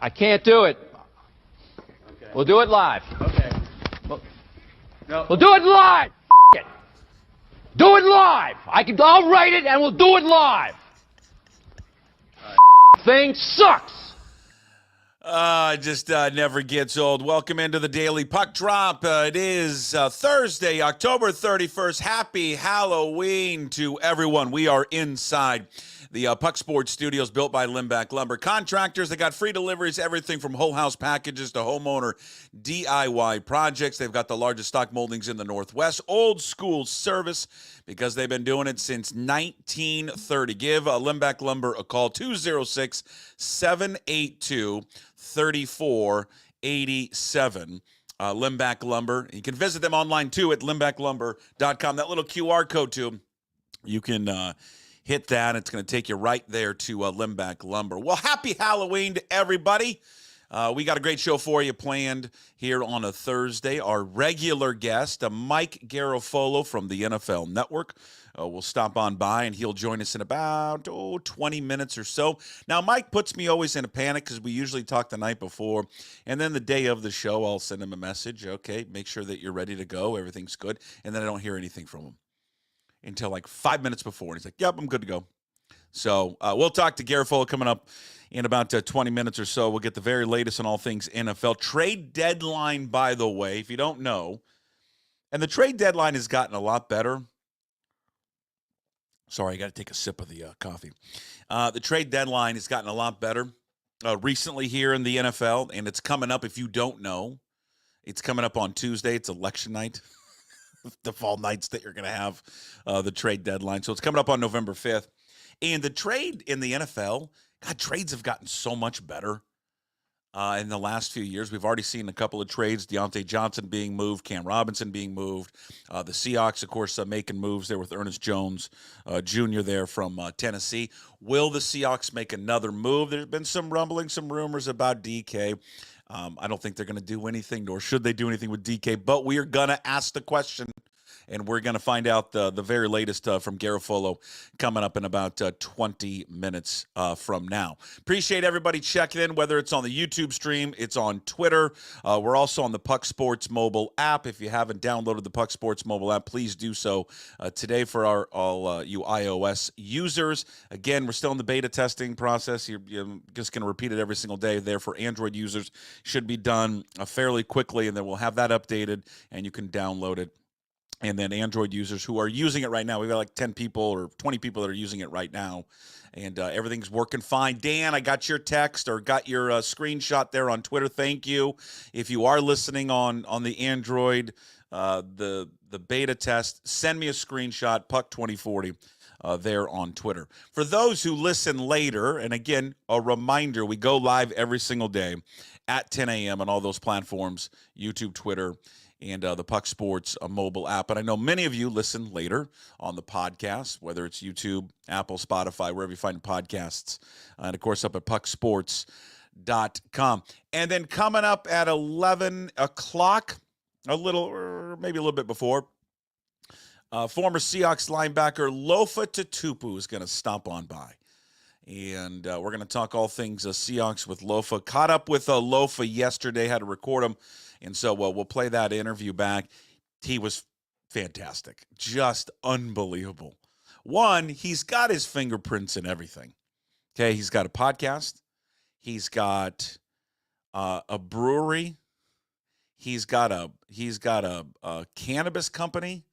I can't do it. Okay. We'll do it live. Okay. We'll do it live. F*** it. Do it live. I'll write it and we'll do it live. Thing sucks. Just never gets old. Welcome into the Daily Puck Drop. It is Thursday, October 31st. Happy Halloween to everyone. We are inside the Puck Sports Studios built by Linebacker Lumber. Contractors, they got free deliveries, everything from whole house packages to homeowner DIY projects. They've got the largest stock moldings in the Northwest. Old school service because they've been doing it since 1930. Give Linebacker Lumber a call, 206-782-3487. Linebacker Lumber. You can visit them online, too, at linebacklumber.com. That little QR code, too, you can hit that. It's going to take you right there to Linebacker Lumber. Well, happy Halloween to everybody. We got a great show for you planned here on a Thursday. Our regular guest, Mike Garafolo from the NFL Network, will stop on by, and he'll join us in about 20 minutes or so. Now, Mike puts me always in a panic because we usually talk the night before, and then the day of the show, I'll send him a message. Okay, make sure that you're ready to go. Everything's good. And then I don't hear anything from him until like 5 minutes before. And he's like, yep, I'm good to go. So we'll talk to Garafolo coming up in about 20 minutes or so. We'll get the very latest on all things NFL. Trade deadline, by the way, if you don't know. And the trade deadline has gotten a lot better. Sorry, I got to take a sip of the coffee. The trade deadline has gotten a lot better recently here in the NFL, and it's coming up, if you don't know. It's coming up on Tuesday. It's election night. The fall nights that you're going to have the trade deadline. So it's coming up on November 5th. And the trade in the NFL, God, trades have gotten so much better in the last few years. We've already seen a couple of trades, Deontay Johnson being moved, Cam Robinson being moved. The Seahawks, of course, making moves there with Ernest Jones Jr. there from Tennessee. Will the Seahawks make another move? There's been some rumbling, some rumors about DK. I don't think they're going to do anything, nor should they do anything with DK, but we are going to ask the question, and we're going to find out the very latest from Garafolo coming up in about 20 minutes from now. Appreciate everybody checking in, whether it's on the YouTube stream, it's on Twitter. We're also on the Puck Sports mobile app. If you haven't downloaded the Puck Sports mobile app, please do so today for all you iOS users. Again, we're still in the beta testing process. You're just going to repeat it every single day there for Android users. Should be done fairly quickly, and then we'll have that updated, and you can download it. And then Android users who are using it right now, we've got like 10 people or 20 people that are using it right now, and everything's working fine. Dan, I got your text or got your screenshot there on Twitter. Thank you. If you are listening on the Android, the beta test, send me a screenshot, Puck2040, there on Twitter. For those who listen later, and again, a reminder, we go live every single day at 10 a.m. on all those platforms, YouTube, Twitter, and the Puck Sports mobile app. And I know many of you listen later on the podcast, whether it's YouTube, Apple, Spotify, wherever you find podcasts, and, of course, up at pucksports.com. And then coming up at 11 o'clock, maybe a little bit before, former Seahawks linebacker Lofa Tatupu is going to stop on by. And we're going to talk all things Seahawks with Lofa. Caught up with Lofa yesterday, had to record him. And so we'll play that interview back. He was fantastic, just unbelievable. One, he's got his fingerprints in everything. Okay, he's got a podcast. He's got a brewery. He's got a cannabis company.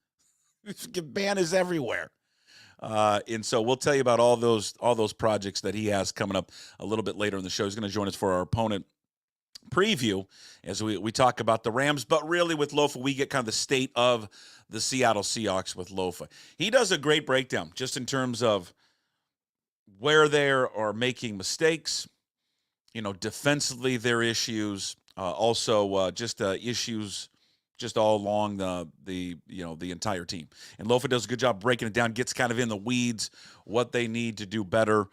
Man is everywhere. And so we'll tell you about all those projects that he has coming up a little bit later in the show. He's going to join us for our opponent preview as we talk about the Rams, but really with Lofa, we get kind of the state of the Seattle Seahawks with Lofa. He does a great breakdown just in terms of where they are making mistakes, defensively their issues, also just issues just all along the entire team. And Lofa does a good job breaking it down, gets kind of in the weeds, what they need to do better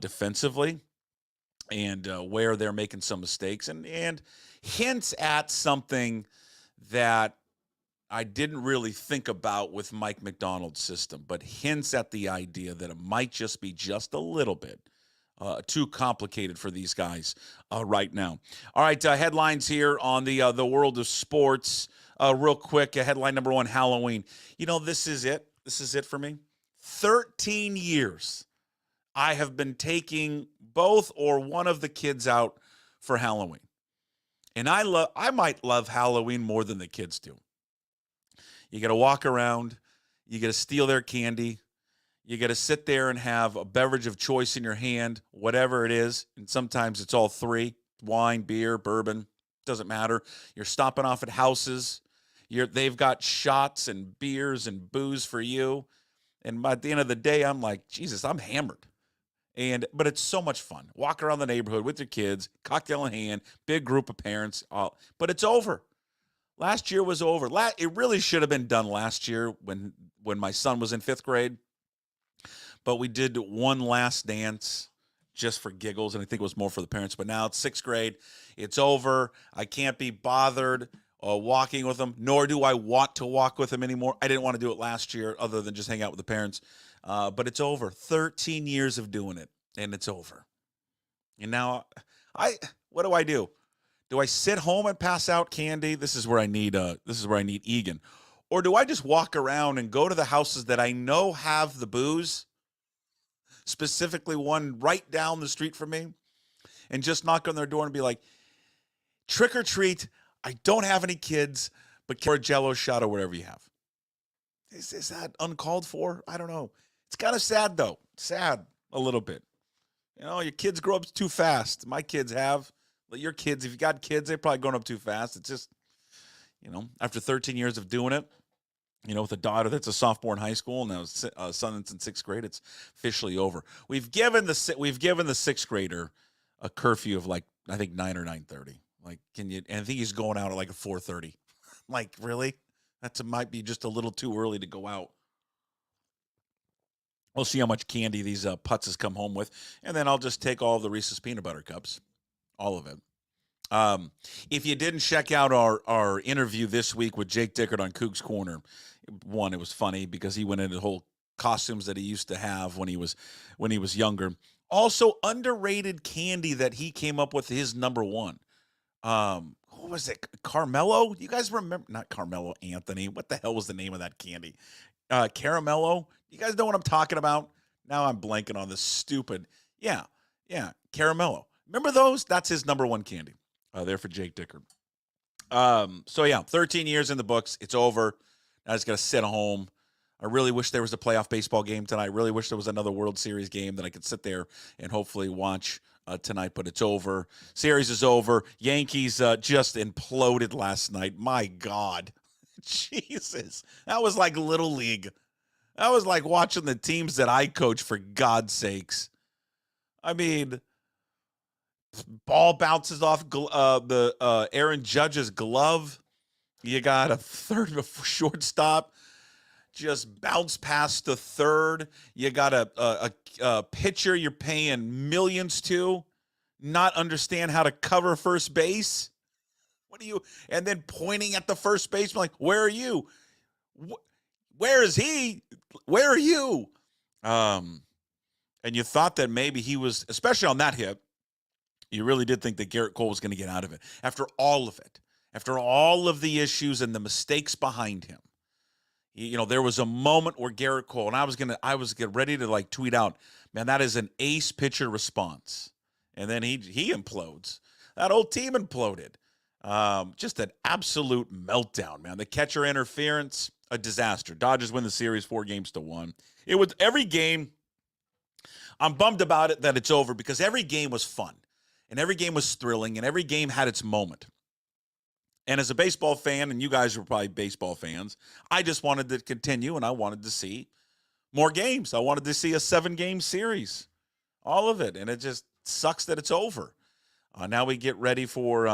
defensively, and where they're making some mistakes, and hints at something that I didn't really think about with Mike Macdonald's system, but hints at the idea that it might just be just a little bit too complicated for these guys right now. All right, headlines here on the world of sports. Real quick, headline number one, Halloween. You know, this is it. This is it for me. 13 years I have been taking both or one of the kids out for Halloween. And I might love Halloween more than the kids do. You got to walk around. You got to steal their candy. You got to sit there and have a beverage of choice in your hand, whatever it is. And sometimes it's all three: wine, beer, bourbon. Doesn't matter. You're stopping off at houses. They've got shots and beers and booze for you. And at the end of the day, I'm like, Jesus, I'm hammered. But it's so much fun. Walk around the neighborhood with your kids, cocktail in hand, big group of parents. But it's over. Last year was over. It really should have been done last year when my son was in 5th grade. But we did one last dance just for giggles, and I think it was more for the parents. But now it's 6th grade. It's over. I can't be bothered walking with them, nor do I want to walk with them anymore. I didn't want to do it last year other than just hang out with the parents. But it's over. 13 years of doing it, and it's over. And now what do I do? Do I sit home and pass out candy? This is where I need Egan. Or do I just walk around and go to the houses that I know have the booze, specifically one right down the street from me, and just knock on their door and be like, trick or treat, I don't have any kids, but for a Jell-O shot or whatever you have. Is that uncalled for? I don't know. It's kind of sad, though. Sad a little bit. You know, your kids grow up too fast. My kids have. Your kids, if you got kids, they're probably growing up too fast. It's just, you know, after 13 years of doing it, you know, with a daughter that's a sophomore in high school and a son that's in 6th grade, it's officially over. We've given the 6th grader a curfew of like, I think 9 or 9:30. Like, and I think he's going out at like a 4:30. Like, really? Might be just a little too early to go out. We'll see how much candy these putzes come home with, and then I'll just take all of the Reese's peanut butter cups, all of it. If you didn't check out our interview this week with Jake Dickert on Cougs Corner, one, it was funny because he went into the whole costumes that he used to have when he was younger. Also, underrated candy that he came up with his number one. What was it? Carmelo? You guys remember? Not Carmelo Anthony. What the hell was the name of that candy? Caramello. You guys know what I'm talking about? Now I'm blanking on this stupid. Yeah. Caramello. Remember those? That's his number one candy. There for Jake Dickert. 13 years in the books. It's over. I just got to sit at home. I really wish there was a playoff baseball game tonight. I really wish there was another World Series game that I could sit there and hopefully watch tonight, but it's over. Series is over. Yankees just imploded last night. My God. Jesus. That was like Little League. That was like watching the teams that I coach, for God's sakes. I mean, ball bounces off the Aaron Judge's glove. You got a shortstop just bounce past the third. You got a pitcher you're paying millions to not understand how to cover first base. What are you? And then pointing at the first baseman like, where are you? Where is he? Where are you? And you thought that maybe he was, especially on that hit, you really did think that Garrett Cole was going to get out of it. After all of it, after all of the issues and the mistakes behind him, you know, there was a moment where Garrett Cole, and I was getting ready to like tweet out, man, that is an ace pitcher response. And then he implodes. That whole team imploded. Just an absolute meltdown, man. The catcher interference, a disaster. Dodgers win the series 4-1. It was every game. I'm bummed about it that it's over because every game was fun and every game was thrilling and every game had its moment. And as a baseball fan, and you guys were probably baseball fans, I just wanted to continue and I wanted to see more games. I wanted to see a 7-game series, all of it. And it just sucks that it's over. Now we get ready for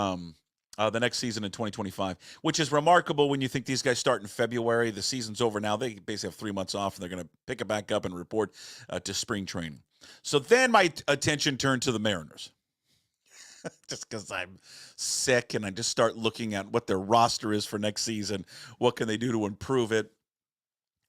the next season in 2025, which is remarkable when you think these guys start in February. The season's over now. They basically have 3 months off, and they're going to pick it back up and report to spring training. So then my attention turned to the Mariners. Just because I'm sick, and I just start looking at what their roster is for next season. What can they do to improve it?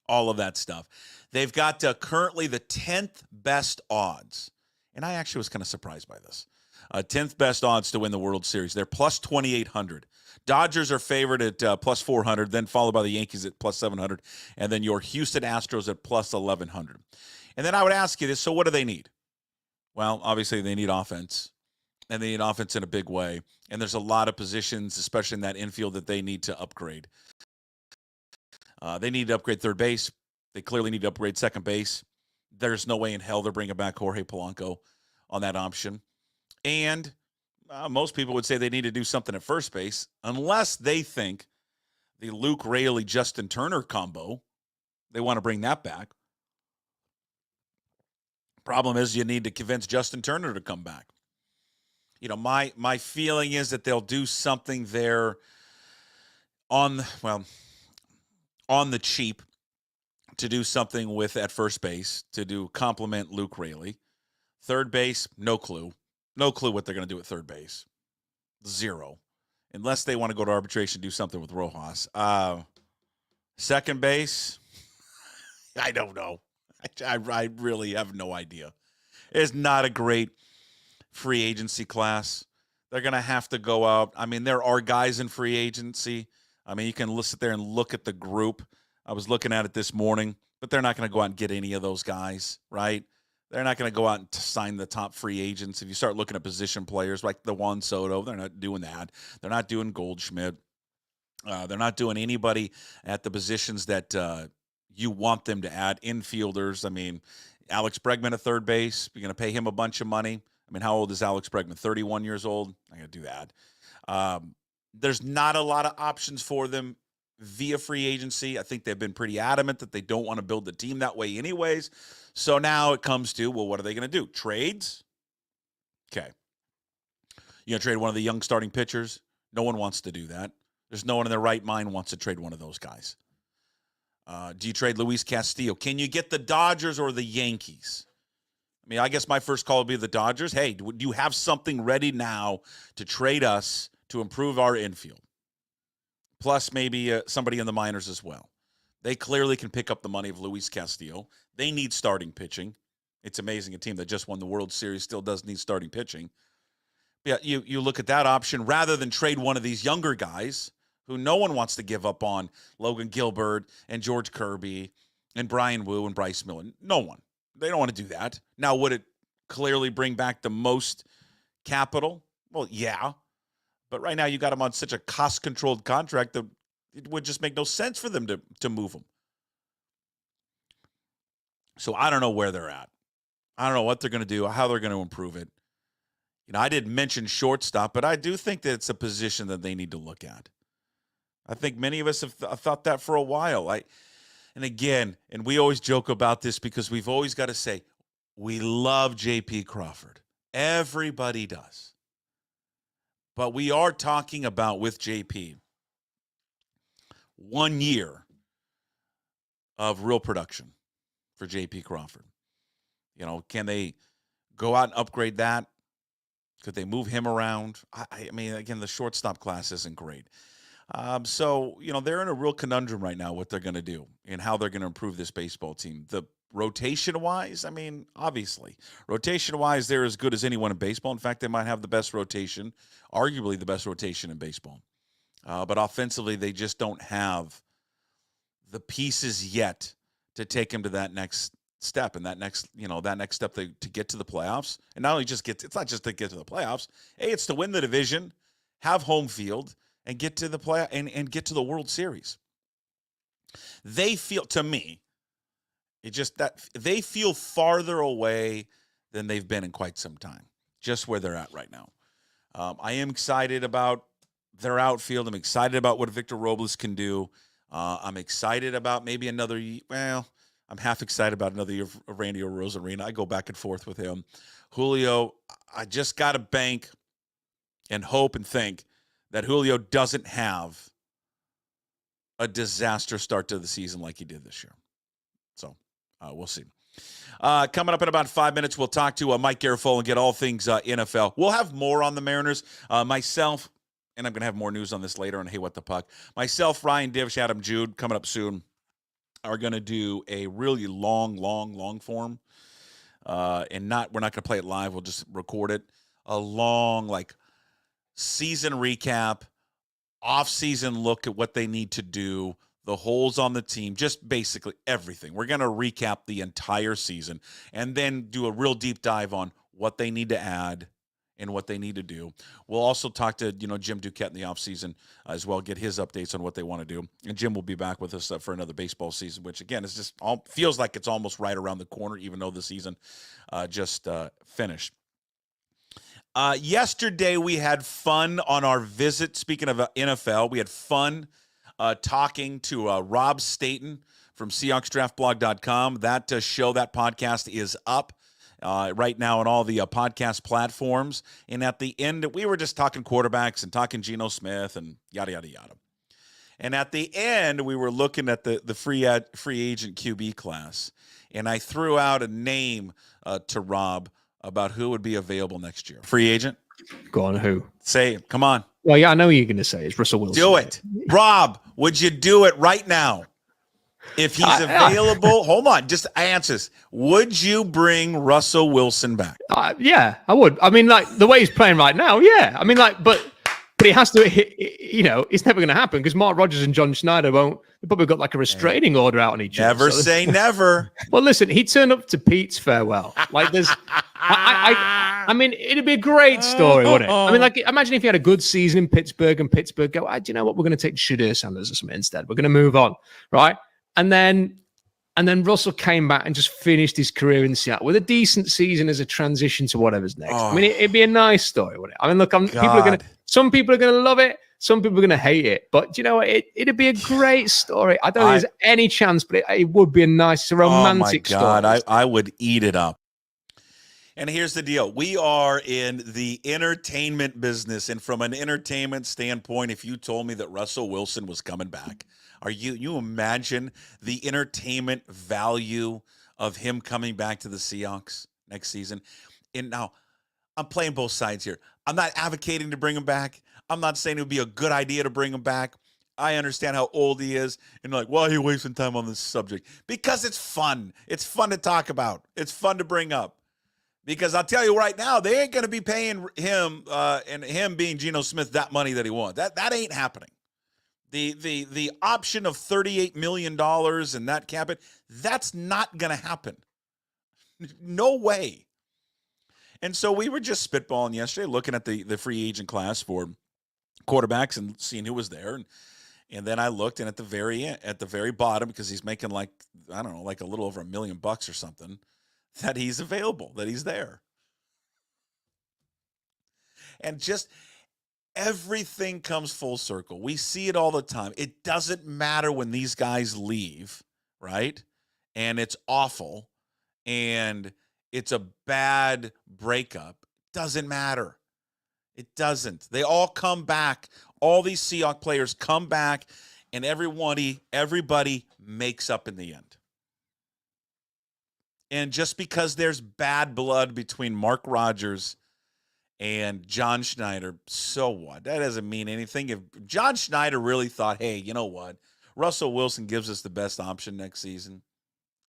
All of that stuff. They've got currently the 10th best odds. And I actually was kind of surprised by this. 10th best odds to win the World Series. They're plus 2,800. Dodgers are favored at plus 400, then followed by the Yankees at plus 700, and then your Houston Astros at plus 1,100. And then I would ask you this, so what do they need? Well, obviously they need offense, and they need offense in a big way. And there's a lot of positions, especially in that infield, that they need to upgrade. They need to upgrade third base. They clearly need to upgrade second base. There's no way in hell they're bringing back Jorge Polanco on that option. And most people would say they need to do something at first base, unless they think the Luke Raley, Justin Turner combo, they want to bring that back. Problem is, you need to convince Justin Turner to come back. You know, my feeling is that they'll do something there on the cheap to do something with at first base to complement Luke Raley. Third base, no clue. No clue what they're going to do at third base. Zero. Unless they want to go to arbitration, do something with Rojas. Second base, I don't know. I really have no idea. It's not a great free agency class. They're going to have to go out. I mean, there are guys in free agency. I mean, you can sit there and look at the group. I was looking at it this morning, but they're not going to go out and get any of those guys, right? They're not going to go out and sign the top free agents. If you start looking at position players like the Juan Soto, they're not doing that. They're not doing Goldschmidt. They're not doing anybody at the positions that you want them to add. Infielders, I mean, Alex Bregman at third base, you're going to pay him a bunch of money. I mean, how old is Alex Bregman? 31 years old? I'm going to do that. There's not a lot of options for them via free agency. I think they've been pretty adamant that they don't want to build the team that way anyways. So now it comes to, well, what are they going to do? Trades? Okay. You going to trade one of the young starting pitchers? No one wants to do that. There's no one in their right mind wants to trade one of those guys. Do you trade Luis Castillo? Can you get the Dodgers or the Yankees? I mean, I guess my first call would be the Dodgers. Hey, do you have something ready now to trade us to improve our infield? Plus maybe somebody in the minors as well. They clearly can pick up the money of Luis Castillo. They need starting pitching. It's amazing a team that just won the World Series still does need starting pitching. But yeah, you look at that option rather than trade one of these younger guys who no one wants to give up on, Logan Gilbert and George Kirby and Brian Wu and Bryce Miller. No one. They don't want to do that. Now, would it clearly bring back the most capital? Well, yeah. But right now you got them on such a cost-controlled contract that it would just make no sense for them to move them. So I don't know where they're at. I don't know what they're going to do, how they're going to improve it. You know, I didn't mention shortstop, but I do think that it's a position that they need to look at. I think many of us have thought that for a while. And again, and we always joke about this because we've always got to say, we love J.P. Crawford. Everybody does. But we are talking about, with JP, 1 year of real production for J.P. Crawford. You know, can they go out and upgrade that? Could they move him around? I mean, again, the shortstop class isn't great. So, you know, they're in a real conundrum right now what they're going to do and how they're going to improve this baseball team. The rotation-wise, I mean, obviously. Rotation-wise, they're as good as anyone in baseball. In fact, they might have the best rotation, arguably the best rotation in baseball. But offensively, they just don't have the pieces yet to take them to that next step and that next step to get to the playoffs. And not only it's not just to get to the playoffs. Hey, it's to win the division, have home field, and get to the play and get to the World Series. They feel, to me, they feel farther away than they've been in quite some time, just where they're at right now. I am excited about their outfield. I'm excited about what Victor Robles can do. I'm excited about maybe another, I'm half excited about another year of Randy Arozarena. I go back and forth with him. Julio, I just got to bank and hope and think that Julio doesn't have a disaster start to the season like he did this year. So we'll see. Coming up in about 5 minutes, we'll talk to Mike Garafolo and get all things NFL. We'll have more on the Mariners. Myself, and I'm going to have more news on this later on Hey What the Puck. Myself, Ryan Divish, Adam Jude, coming up soon, are going to do a really long form and we're not going to play it live. We'll just record it. A long, season recap, off-season look at what they need to do, the holes on the team, just basically everything. We're going to recap the entire season and then do a real deep dive on what they need to add and what they need to do. We'll also talk to, Jim Duquette in the offseason as well, get his updates on what they want to do. And Jim will be back with us for another baseball season, which, again, is just feels like it's almost right around the corner, even though the season just finished. Yesterday, we had fun on our visit. Speaking of NFL, we had fun talking to Rob Staten from SeahawksDraftBlog.com. That show, that podcast is up right now on all the podcast platforms. And at the end, we were just talking quarterbacks and talking Geno Smith and yada, yada, yada. And at the end, we were looking at the free agent QB class. And I threw out a name to Rob about who would be available next year. Free agent? Go on, who? Say it. Come on. Well, yeah, I know who you're going to say. It's Russell Wilson. Do it. Rob, would you do it right now? If he's available, hold on, just answers. Would you bring Russell Wilson back? Yeah, I would. I mean, the way he's playing right now, yeah. I mean, but he has to, it's never going to happen because Mark Rodgers and John Schneider won't. They've probably got a restraining order out on each other. Never say never. Well, listen, he turned up to Pete's farewell. I mean, it'd be a great story, wouldn't it? I mean, imagine if he had a good season in Pittsburgh and Pittsburgh go, do you know what? We're going to take Shadir Sanders or something instead. We're going to move on, right? And then Russell came back and just finished his career in Seattle with a decent season as a transition to whatever's next. I mean, it'd be a nice story, wouldn't it? I mean, look, some people are going to love it. Some people are going to hate it. But, it'd be a great story. I don't think there's any chance, but it would be it's a romantic story. Oh, my God. I would eat it up. And here's the deal. We are in the entertainment business. And from an entertainment standpoint, if you told me that Russell Wilson was coming back, you imagine the entertainment value of him coming back to the Seahawks next season? And now, I'm playing both sides here. I'm not advocating to bring him back. I'm not saying it would be a good idea to bring him back. I understand how old he is. And why are you wasting time on this subject? Because it's fun. It's fun to talk about. It's fun to bring up. Because I'll tell you right now, they ain't going to be paying him and him being Geno Smith that money that he wants. That ain't happening. The option of $38 million and that cap it, that's not going to happen. No way. And so we were just spitballing yesterday, looking at the free agent class for quarterbacks and seeing who was there. And then I looked, and at the very bottom, because he's making a little over $1 million or something, that he's available, that he's there. And just everything comes full circle. We see it all the time. It doesn't matter when these guys leave, right? And it's awful, and it's a bad breakup. Doesn't matter. It doesn't. They all come back. All these Seahawks players come back, and everybody makes up in the end. And just because there's bad blood between Mark Rodgers and John Schneider, so what? That doesn't mean anything. If John Schneider really thought, hey, you know what? Russell Wilson gives us the best option next season,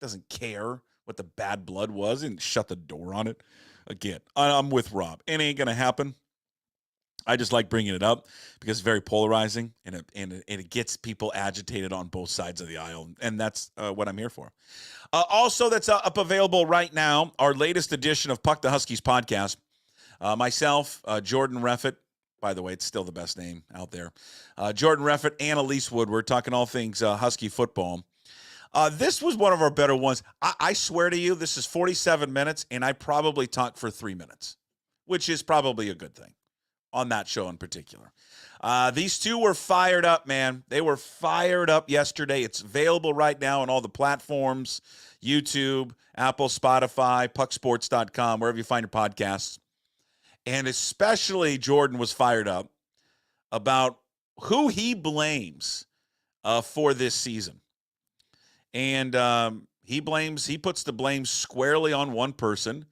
doesn't care what the bad blood was and shut the door on it. Again, I'm with Rob. It ain't going to happen. I just like bringing it up because it's very polarizing, and it gets people agitated on both sides of the aisle, and that's what I'm here for. Also, that's up available right now, our latest edition of Puck the Huskies podcast. Myself, Jordan Reffett, by the way, it's still the best name out there. Jordan Reffett and Elise Woodward talking all things Husky football. This was one of our better ones. I swear to you, this is 47 minutes, and I probably talked for 3 minutes, which is probably a good thing on that show in particular. These two were fired up, man. They were fired up yesterday. It's available right now on all the platforms, YouTube, Apple, Spotify, pucksports.com, wherever you find your podcasts. And especially Jordan was fired up about who he blames for this season. And he puts the blame squarely on one person,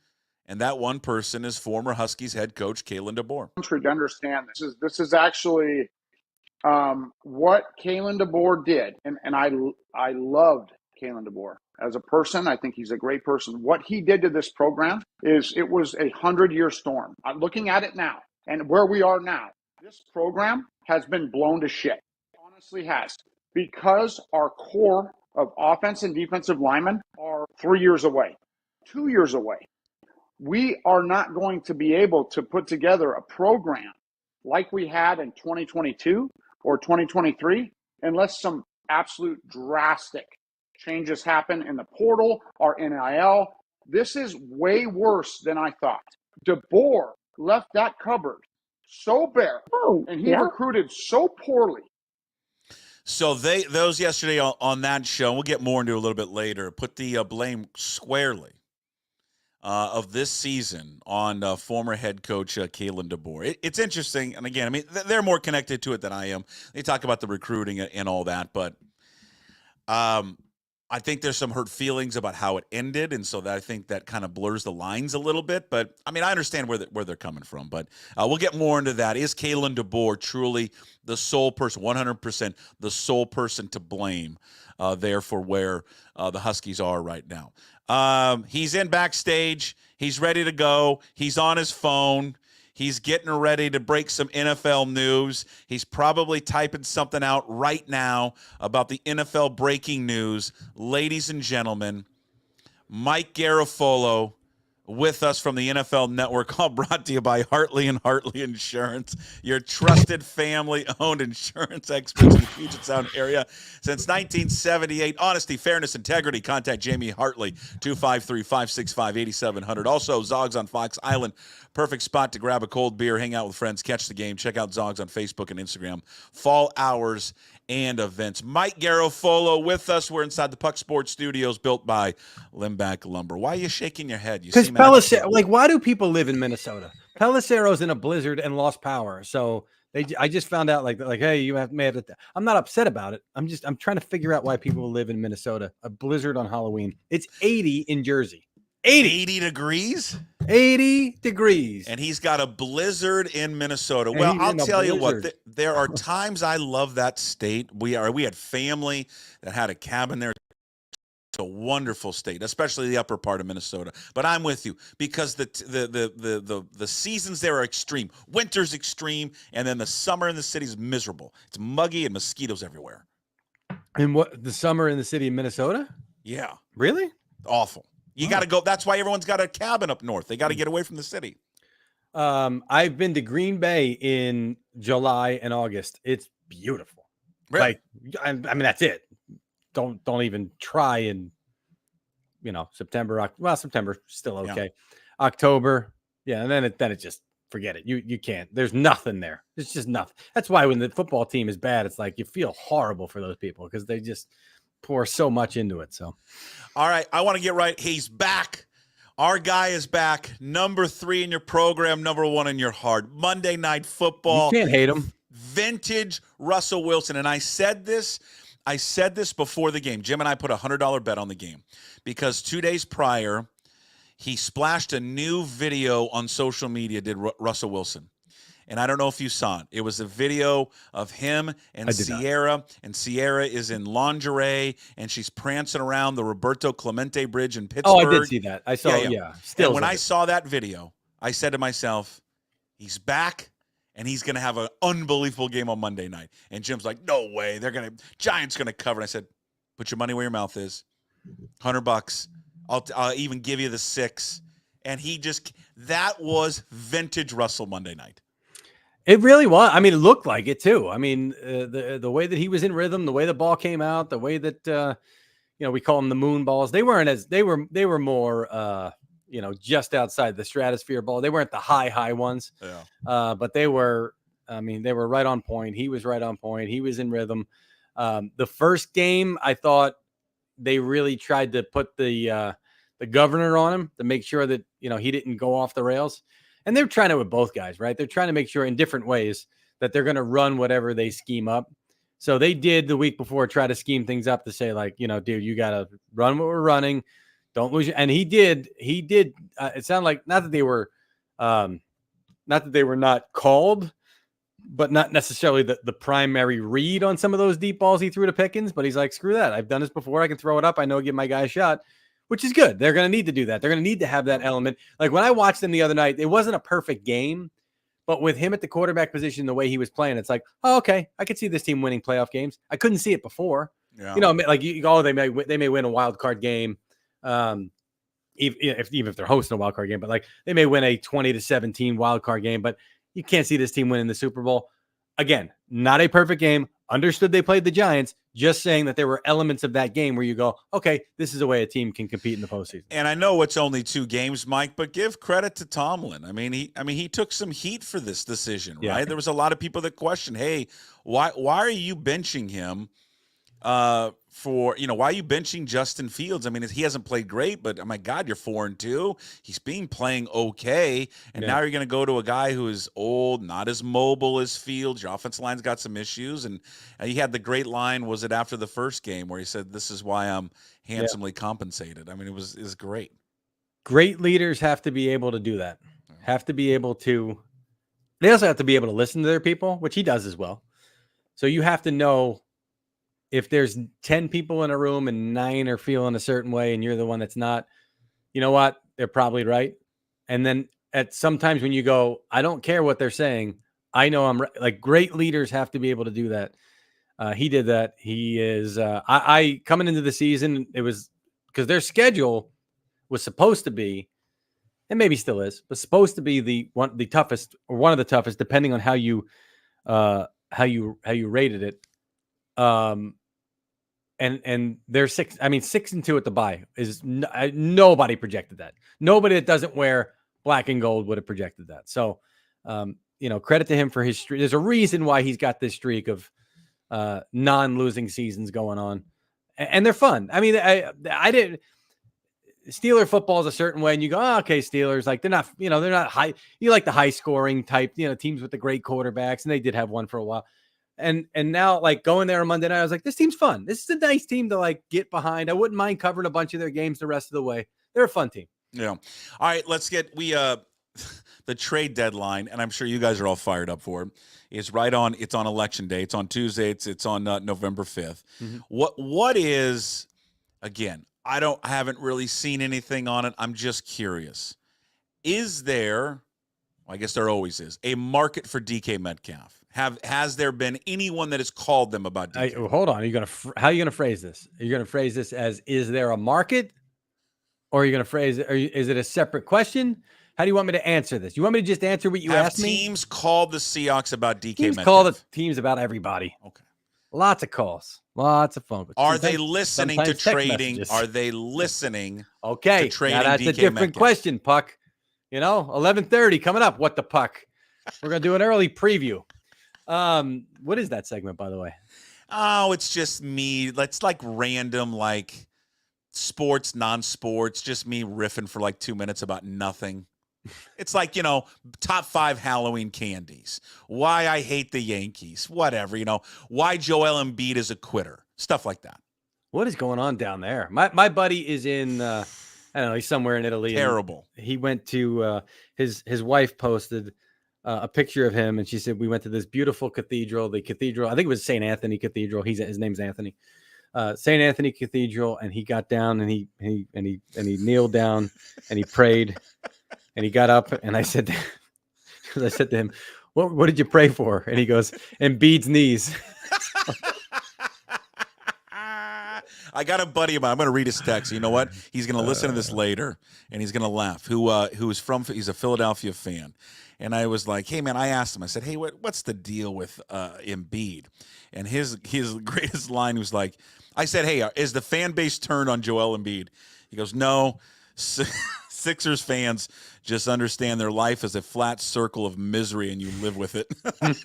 and that one person is former Huskies head coach Kalen DeBoer. To understand this is actually what Kalen DeBoer did, and I loved Kalen DeBoer. As a person, I think he's a great person. What he did to this program it was a 100-year storm. I'm looking at it now and where we are now. This program has been blown to shit. It honestly has. Because our core of offense and defensive linemen are 3 years away, 2 years away. We are not going to be able to put together a program like we had in 2022 or 2023 unless some absolute drastic changes happen in the portal or NIL. This is way worse than I thought. DeBoer left that cupboard so bare, and he recruited so poorly. So those yesterday on that show, we'll get more into it a little bit later, put the blame squarely of this season on former head coach Kalen DeBoer. It's interesting, and again, I mean, they're more connected to it than I am. They talk about the recruiting and all that, but I think there's some hurt feelings about how it ended, and so that I think that kind of blurs the lines a little bit. But I mean, I understand where they're coming from. But we'll get more into that. Is Kalen DeBoer truly the sole person, 100% the sole person to blame there for where the Huskies are right now? He's in backstage. He's ready to go. He's on his phone. He's getting ready to break some NFL news. He's probably typing something out right now about the NFL breaking news. Ladies and gentlemen, Mike Garafolo with us from the NFL Network, all brought to you by Hartley & Hartley Insurance, your trusted family-owned insurance experts in the Puget Sound area since 1978. Honesty, fairness, integrity. Contact Jamie Hartley, 253-565-8700. Also, Zogs on Fox Island, perfect spot to grab a cold beer, hang out with friends, catch the game. Check out Zogs on Facebook and Instagram. Fall hours and events. Mike Garafolo with us. We're inside the Puck Sports Studios built by Limback Lumber. Why are you shaking your head? Because Pelissero, like, why do people live in Minnesota? Pelissero's in a blizzard and lost power. So I just found out like, hey, you have made it. I'm not upset about it. I'm trying to figure out why people live in Minnesota. A blizzard on Halloween. It's 80 in Jersey. 80 degrees? 80 degrees. And he's got a blizzard in Minnesota. Well, I'll tell you what, there are times I love that state. We had family that had a cabin there. It's a wonderful state, especially the upper part of Minnesota. But I'm with you because the seasons there are extreme. Winter's extreme, and then the summer in the city is miserable. It's muggy and mosquitoes everywhere. And what, the summer in the city of Minnesota? Yeah. Really? Awful. You got to go. That's why everyone's got a cabin up north. They got to get away from the city. I've been to Green Bay in July and August. It's beautiful. Really? Like, I mean, that's it. Don't even try in, September. Well, September still okay. Yeah. October, yeah, and then it just forget it. You can't. There's nothing there. It's just nothing. That's why when the football team is bad, it's like you feel horrible for those people because they just pour so much into it. So, all right, I want to get right. He's back. Our guy is back. Number 3 in your program, number 1 in your heart. Monday Night Football. You can't hate him. Vintage Russell Wilson, and I said this before the game. Jim and I put a $100 bet on the game because 2 days prior, he splashed a new video on social media, did Russell Wilson. And I don't know if you saw it. It was a video of him and Sierra, and Sierra is in lingerie, and she's prancing around the Roberto Clemente Bridge in Pittsburgh. Oh, I did see that. I saw, yeah. Still, and when I saw that video, I said to myself, he's back. And he's going to have an unbelievable game on Monday night. And Jim's like, no way. Giants going to cover. And I said, put your money where your mouth is. $100. I'll even give you the 6. And that was vintage Russell Monday night. It really was. I mean, it looked like it too. I mean, the way that he was in rhythm, the way the ball came out, the way that, we call them the moon balls. They were more, just outside the stratosphere ball. They weren't the high ones. Yeah. But they were right on point. He was right on point. He was in rhythm. The first game, I thought they really tried to put the governor on him to make sure that, he didn't go off the rails. And they're trying it with both guys, right? They're trying to make sure in different ways that they're going to run whatever they scheme up. So they did the week before try to scheme things up to say like, dude, you got to run what we're running. Don't lose. And he did. It sounded like not that they were not called, but not necessarily the primary read on some of those deep balls he threw to Pickens. But he's like, screw that. I've done this before. I can throw it up. I know, give my guy a shot, which is good. They're going to need to do that. They're going to need to have that element. Like when I watched him the other night, it wasn't a perfect game, but with him at the quarterback position, the way he was playing, it's like, oh, okay, I could see this team winning playoff games. I couldn't see it before. Yeah. You know, like they may win a wild card game. Even if they're hosting a wild card game, but like they may win a 20-17 wild card game, but you can't see this team winning the Super Bowl. Again, not a perfect game. Understood they played the Giants, just saying that there were elements of that game where you go, okay, this is a way a team can compete in the postseason. And I know it's only 2 games, Mike, but give credit to Tomlin. I mean, he took some heat for this decision, right? Yeah. There was a lot of people that questioned, hey, why are you benching him? Why are you benching Justin Fields? I mean, he hasn't played great, but oh my God, you're 4-2. He's playing okay, and now you're going to go to a guy who is old, not as mobile as Fields. Your offensive line's got some issues, and he had the great line. Was it after the first game where he said, "This is why I'm handsomely compensated"? I mean, it was great. Great leaders have to be able to do that. Have to be able to. They also have to be able to listen to their people, which he does as well. So you have to know. If there's 10 people in a room and 9 are feeling a certain way and you're the one that's not, you know what? They're probably right. And then sometimes when you go, I don't care what they're saying. I know I'm right. Like great leaders have to be able to do that. He did that. He is, I coming into the season, it was because their schedule was supposed to be, and maybe still is, but supposed to be one of the toughest, depending on how you rated it. And they're 6-2 at the bye is nobody projected that. Nobody that doesn't wear black and gold would have projected that. So, credit to him for his streak. There's a reason why he's got this streak of non-losing seasons going on, and they're fun. I mean, I didn't. Steeler football is a certain way, and you go, oh, okay, Steelers, like they're not high. You like the high scoring type, teams with the great quarterbacks, and they did have one for a while. And now, like going there on Monday night, I was like, this team's fun. This is a nice team to like get behind. I wouldn't mind covering a bunch of their games the rest of the way. They're a fun team. Yeah. All right, let's get the trade deadline, and I'm sure you guys are all fired up for it. It's on election day. It's on Tuesday. It's on November 5th. Mm-hmm. What is, again, I haven't really seen anything on it. I'm just curious. Is there, I guess there always is, a market for DK Metcalf? Has there been anyone that has called them about DK? Hold on. How are you going to phrase this? Are you going to phrase this as, is there a market? Or are you going to phrase it, is it a separate question? How do you want me to answer this? You want me to just answer what you asked me? Have teams called the Seahawks about DK Metcalf? Metcalf? Call the teams about everybody. Okay. Lots of calls. Lots of phone calls. Are they listening to trading? Are they listening to trading now that's DK a different Metcalf? question, Puck. 11:30 coming up. What the Puck? We're going to do an early preview. What is that segment, by the way? Oh, it's just me. It's like random, like sports, non-sports, just me riffing for like 2 minutes about nothing. It's like, top 5 Halloween candies, why I hate the Yankees, whatever, why Joel Embiid is a quitter, stuff like that. What is going on down there? My buddy is in, I don't know, he's somewhere in Italy. Terrible. He went to, his wife posted a picture of him, and she said, we went to this beautiful cathedral, I think it was St. Anthony Cathedral. His name's Anthony. St. Anthony Cathedral, and he got down and he kneeled down and he prayed and he got up, and I said to him, what did you pray for? And he goes, Embiid's knees. I got a buddy of mine. I'm going to read his text. You know what? He's going to listen to this later, and he's going to laugh. He's a Philadelphia fan. And I was like, hey, man, I asked him. I said, hey, what's the deal with Embiid? And his greatest line was like, I said, hey, is the fan base turned on Joel Embiid? He goes, no. Sixers fans just understand their life as a flat circle of misery, and you live with it. This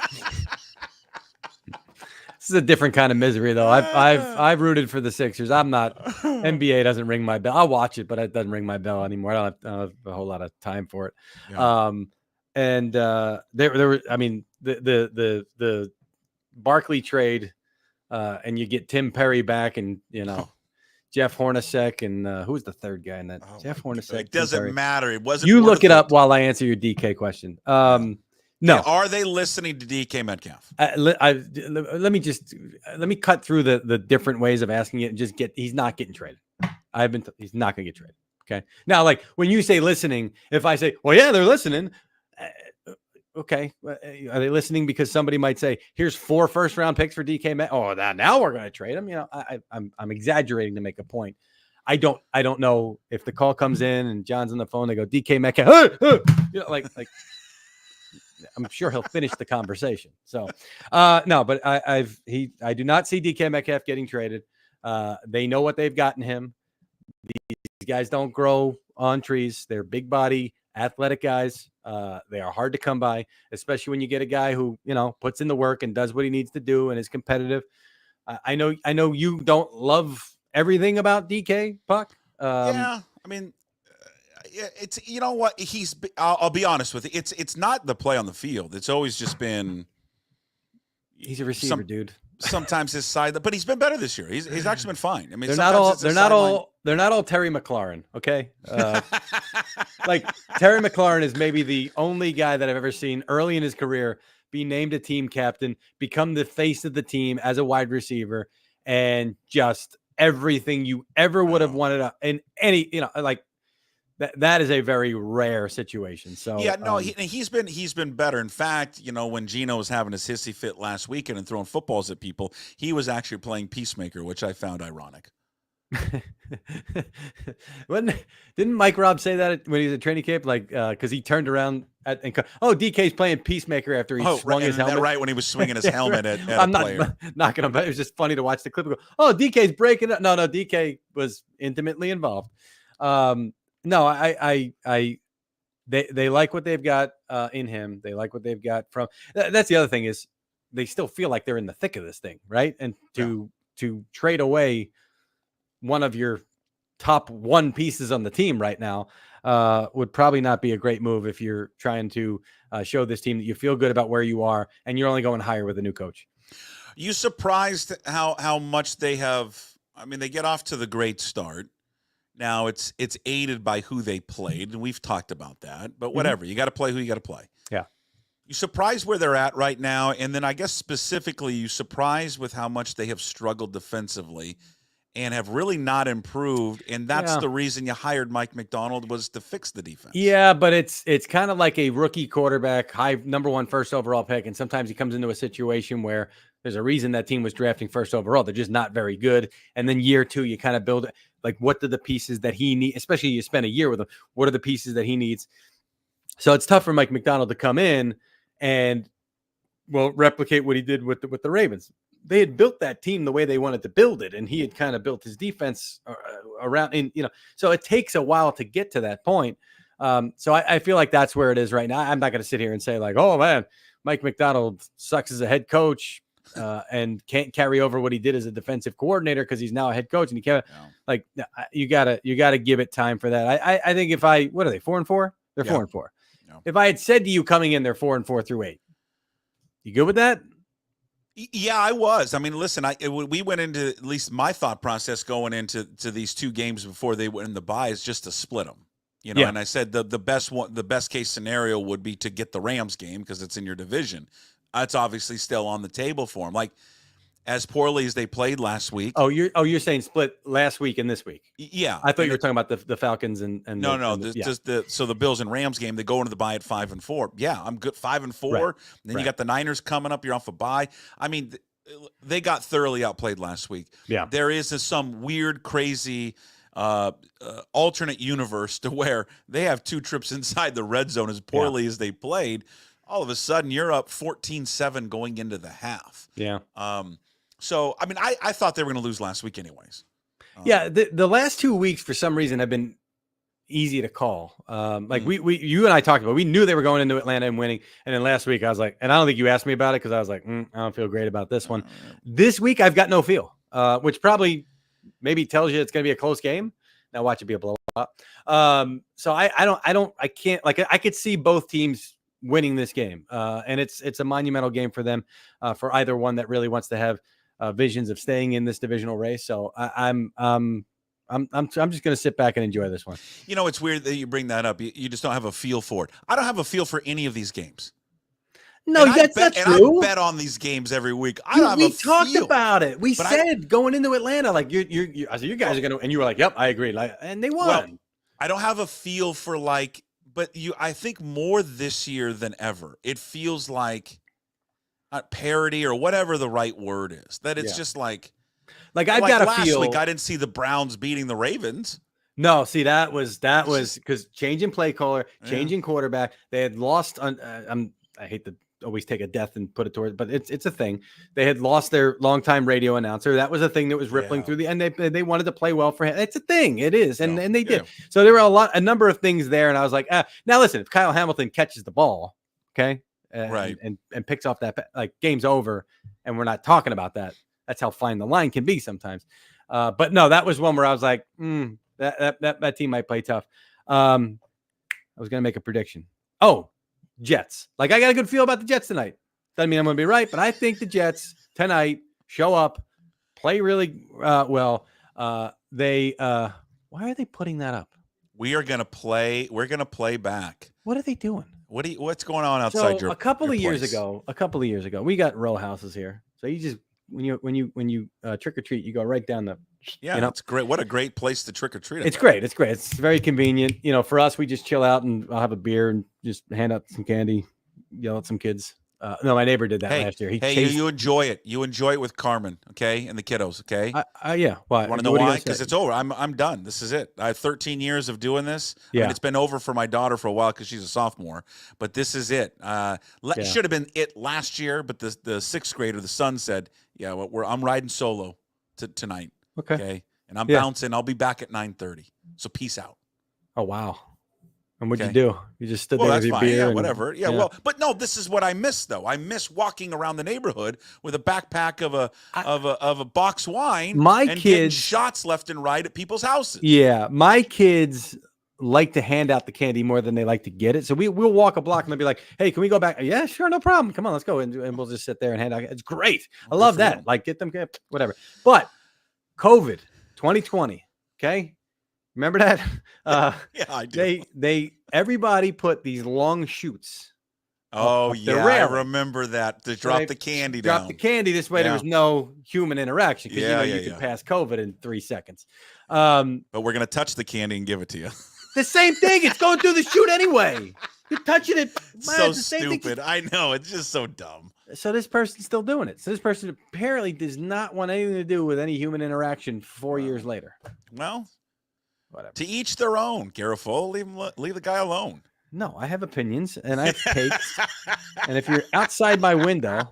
is a different kind of misery, though. I've rooted for the Sixers. I'm not. NBA doesn't ring my bell. I'll watch it, but it doesn't ring my bell anymore. I don't have a whole lot of time for it. Yeah. And there were. I mean, the Barkley trade, and you get Tim Perry back, and Jeff Hornacek, and who's the third guy in that? Jeff Hornacek. It doesn't matter. It wasn't. You look it up while I answer your DK question. No. Are they listening to DK Metcalf? Let me cut through the different ways of asking it and just he's not getting traded. He's not going to get traded. Okay. Now, like when you say listening, if I say, well, yeah, they're listening. Okay. Are they listening because somebody might say, here's 4 first-round picks for DK Metcalf? Oh, now we're going to trade him. You know, I'm exaggerating to make a point. I don't know if the call comes in and John's on the phone. They go, DK Metcalf. You know, like I'm sure he'll finish the conversation. So, no, but I do not see DK Metcalf getting traded. They know what they've gotten him. These guys don't grow on trees. They're big body, athletic guys. They are hard to come by, especially when you get a guy who, you know, puts in the work and does what he needs to do and is competitive. I know you don't love everything about DK, Puck. Yeah, I mean, it's, you know what, I'll be honest with you. It's not the play on the field. It's always just been. He's a receiver, dude. Sometimes his side, but he's been better this year. He's actually been fine. I mean, they're not all Terry McLaurin. Okay. Like Terry McLaurin is maybe the only guy that I've ever seen early in his career be named a team captain, become the face of the team as a wide receiver, and just everything you ever would have wanted in any, you know, like that is a very rare situation. So yeah, no, he's been better. In fact, you know, when Gino was having his hissy fit last weekend and throwing footballs at people, he was actually playing peacemaker, which I found ironic. Didn't Mike Robb say that when he was at training camp? Like, because he turned around DK's playing peacemaker after he swung his helmet. Right, when he was swinging his helmet at I'm a player. Not gonna. It was just funny to watch the clip and go, oh, DK's breaking up. No, DK was intimately involved. No, they like what they've got in him. They like what they've got from. That's the other thing is they still feel like they're in the thick of this thing, right? And to trade away one of your top 1 pieces on the team right now would probably not be a great move if you're trying to show this team that you feel good about where you are and you're only going higher with a new coach. You surprised how much they have? I mean, they get off to the great start. Now it's aided by who they played, and we've talked about that. But whatever, you got to play who you got to play. Yeah. You surprised where they're at right now, and then I guess specifically you surprised with how much they have struggled defensively and have really not improved, and that's the reason you hired Mike Macdonald, was to fix the defense. Yeah, but it's kind of like a rookie quarterback, number 1 first overall pick, and sometimes he comes into a situation where there's a reason that team was drafting first overall. They're just not very good, and then year 2 you kind of build it. Like, what are the pieces that he needs? Especially you spend a year with him. What are the pieces that he needs? So it's tough for Mike Macdonald to come in and replicate what he did with the Ravens. They had built that team the way they wanted to build it, and he had kind of built his defense around. And so it takes a while to get to that point. So I feel like that's where it is right now. I'm not going to sit here and say like, oh man, Mike Macdonald sucks as a head coach. And can't carry over what he did as a defensive coordinator because he's now a head coach, and he can't. Like, you gotta give it time for that. I think if what are they 4-4? They're 4-4. Yeah. If I had said to you coming in, they're 4-4 through 8. You good with that? Yeah, I was. I mean, listen, we went into, at least my thought process going into these 2 games before they went in the bye is just to split them. You know, and I said the best case scenario would be to get the Rams game because it's in your division. That's obviously still on the table for them. Like, as poorly as they played last week. You're saying split last week and this week. Yeah. I thought you were talking about the Falcons and so the Bills and Rams game, they go into the bye at 5-4. Yeah, I'm good. 5-4. Right. Then you got the Niners coming up. You're off a bye. I mean, they got thoroughly outplayed last week. Yeah. There is some weird, crazy alternate universe to where they have 2 trips inside the red zone as poorly as they played. All of a sudden, you're up 14-7 going into the half. Yeah. So, I mean, I thought they were going to lose last week anyways. The last 2 weeks, for some reason, have been easy to call. Like you and I talked about, we knew they were going into Atlanta and winning. And then last week I was like, and I don't think you asked me about it because I was like, I don't feel great about this one. This week I've got no feel, which probably maybe tells you it's going to be a close game. Now watch it be a blowout. So I can't, like, I could see both teams winning this game. And it's a monumental game for them, for either one that really wants to have visions of staying in this divisional race. So I'm just going to sit back and enjoy this one. You know, it's weird that you bring that up. You just don't have a feel for it. I don't have a feel for any of these games. No, And that's not true. I bet on these games every week. I Dude, don't have we a talked feel. about it. We But said going into Atlanta, like you I said, you guys are gonna, and you were like, "Yep, I agree." Like, and they won. Well, I don't have a feel for like, but I think more this year than ever. It feels like parody or whatever the right word is. That it's just like I've got a feel. Last week, I didn't see the Browns beating the Ravens. No, see that was because changing play caller, changing quarterback. They had lost on. I hate to always take a death and put it toward, but it's a thing. They had lost their longtime radio announcer. That was a thing that was rippling through and they wanted to play well for him. It's a thing. It is, and they did. So there were a number of things there, and I was like, now listen, if Kyle Hamilton catches the ball, okay, and picks off that, like, game's over, and we're not talking about that. That's how fine the line can be sometimes. But no, that was one where I was like, that team might play tough. I was gonna make a prediction. Oh, Jets. Like, I got a good feel about the Jets tonight. Doesn't mean I'm gonna be right, but I think the Jets tonight show up, play really well. Why are they putting that up? We're gonna play back. What are they doing? What's going on outside your? A couple of years place? ago, we got row houses here. So you just when you trick or treat, you go right down the. Yeah, it's great. What a great place to trick or treat. It's great. It's great. It's very convenient. For us, we just chill out and I'll have a beer and just hand out some candy, yell at some kids. No, my neighbor did that last year. You enjoy it. You enjoy it with Carmen, okay, and the kiddos, okay. Yeah. Why? Want to know why? Because it's over. I'm done. This is it. I have 13 years of doing this. Yeah. I mean, it's been over for my daughter for a while because she's a sophomore. But this is it. Should have been it last year. But the sixth grader, the son, said, "Yeah, I'm riding solo tonight." Okay. And I'm bouncing. I'll be back at 9:30. So peace out. Oh, wow. And what'd you do? You just stood there with your beer? Yeah, whatever. Yeah, well, but no, this is what I miss, though. I miss walking around the neighborhood with a backpack of a box wine and getting shots left and right at people's houses. Yeah, my kids like to hand out the candy more than they like to get it. So we'll walk a block and they'll be like, "Hey, can we go back?" Yeah, sure, no problem. Come on, let's go. And we'll just sit there and hand out. It's great. I love that. You. Like, get them, whatever. But COVID 2020, okay? Remember that? Yeah, I do. Everybody put these long chutes. Oh, yeah, I remember that. To drop the candy down. Drop the candy. This way there was no human interaction because you can pass COVID in 3 seconds. But we're going to touch the candy and give it to you. The same thing. It's going through the chute anyway. You're touching it. So stupid. I know. It's just so dumb. So this person's still doing it. So this person apparently does not want anything to do with any human interaction 4 years later. Well, whatever. To each their own. Garafolo, leave the guy alone. No, I have opinions and I have takes. And if you're outside my window.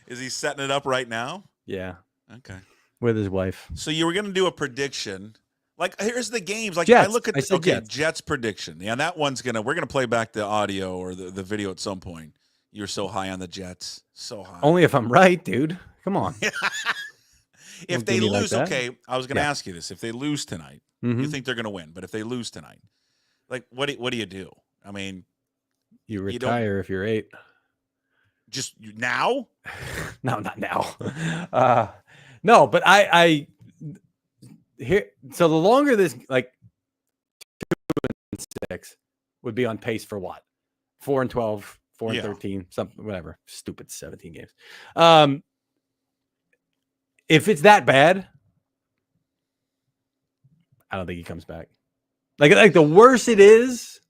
Is he setting it up right now? Yeah. Okay. With his wife. So you were going to do a prediction. Like, here's the games. Like, Jets. I look at Jets prediction. Yeah, that one's we're gonna play back the audio or the video at some point. You're so high on the Jets. So high. Only if I'm right, dude. Come on. If they lose, I was going to ask you this. If they lose tonight, you think they're going to win. But if they lose tonight, like, what do you do? I mean, you retire if you're 8. Just now? No, not now. No, but I here. So the longer this, like, 2-6 would be on pace for what? 4-12, 4-13, something, whatever. Stupid 17 games. If it's that bad, I don't think he comes back. Like the worse it is,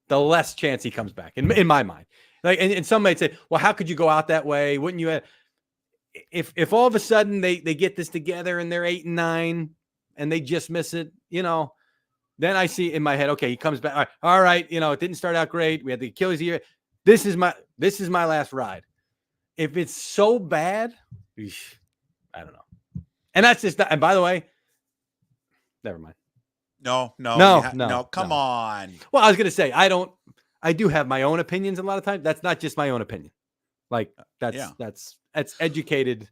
the less chance he comes back in my mind. Like, and some might say, well, how could you go out that way? Wouldn't you? If all of a sudden they get this together and they're 8-9 and they just miss it, then I see in my head, okay, he comes back. All right, it didn't start out great. We had the Achilles here. This is my last ride. If it's so bad, I don't know. And that's just that. And by the way, never mind. No. Come on. Well, I was gonna say I do have my own opinions a lot of times. That's not just my own opinion. Like that's educated.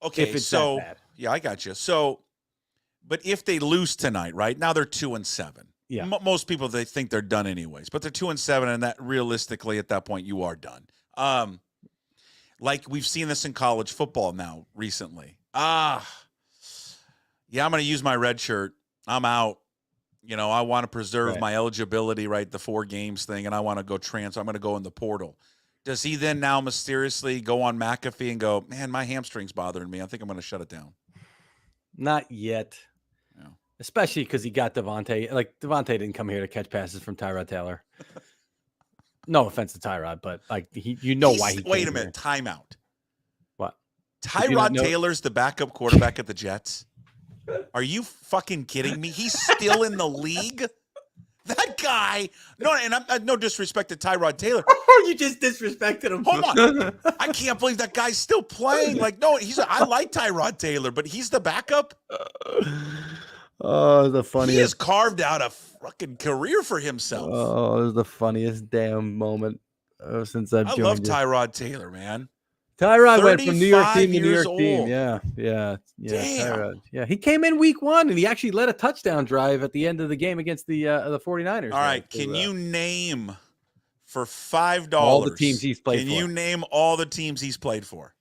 Okay, if it's that bad. Yeah, I got you. So, but if they lose tonight, right now they're 2-7. Yeah. Most people, they think they're done anyways, but they're 2-7, and that realistically at that point you are done. Like we've seen this in college football now recently. Yeah, I'm going to use my red shirt. I'm out. I want to preserve my eligibility, right? The 4 games thing, and I want to go transfer. I'm going to go in the portal. Does he then now mysteriously go on McAfee and go, man, my hamstring's bothering me. I think I'm going to shut it down. Not yet. Yeah. Especially because he got Devontae. Like, Devontae didn't come here to catch passes from Tyrod Taylor. No offense to Tyrod, but like why he wait came a minute, here. timeout. What? Tyrod Taylor's the backup quarterback at the Jets? Are you fucking kidding me? He's still in the league? That guy, no disrespect to Tyrod Taylor. You just disrespected him. Hold on. I can't believe that guy's still playing. Like, no, I like Tyrod Taylor, but he's the backup? Oh, the funniest. He has carved out a fucking career for himself. Oh, it was the funniest damn moment since I've joined. I love Tyrod Taylor, man. Tyrod went from New York team to New York team. old. Yeah. Damn. Tyrod. Yeah, he came in week 1 and he actually led a touchdown drive at the end of the game against the 49ers. All right, can you name for $5 all the teams he's played for? Can you name all the teams he's played for?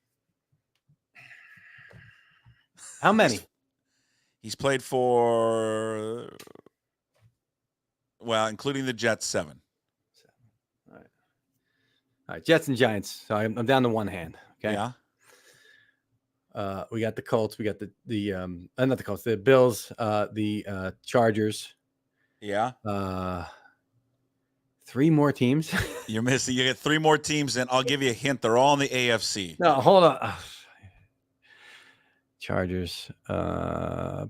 How many? He's played for, well, including the Jets, 7. All right, Jets and Giants. So I'm down to one hand. Okay. Yeah. We got the Colts. We got not the Colts. The Bills. The Chargers. Yeah. 3 more teams. You're missing. You get 3 more teams, and I'll give you a hint. They're all in the AFC. No, hold on. Chargers,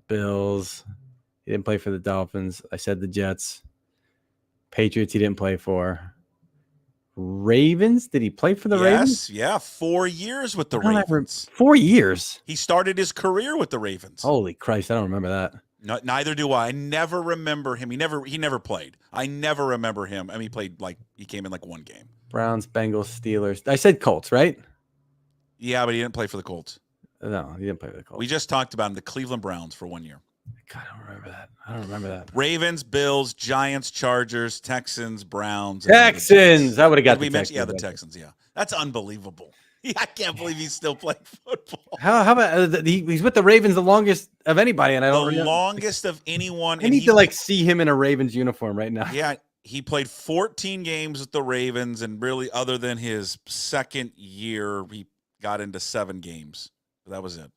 Bills. He didn't play for the Dolphins. I said the Jets. Patriots he didn't play for. Ravens? Did he play for the Ravens? Yeah, 4 years with the Ravens. 4 years? He started his career with the Ravens. Holy Christ, I don't remember that. No, neither do I. I never remember him. He never played. I never remember him. I mean, he came in like 1 game. Browns, Bengals, Steelers. I said Colts, right? Yeah, but he didn't play for the Colts. No, he didn't play for the Colts. We just talked about him, the Cleveland Browns for 1 year. God, I don't remember that. Ravens, Bills, Giants, Chargers, Texans, Browns. Texans. I would have got the Texans. Yeah, the Texans. Yeah, that's unbelievable. I can't believe he's still playing football. How about he's with the Ravens the longest of anybody, and I don't the longest of anyone. I need to see him in a Ravens uniform right now. Yeah, he played 14 games with the Ravens, and really, other than his second year, he got into 7 games. That was it.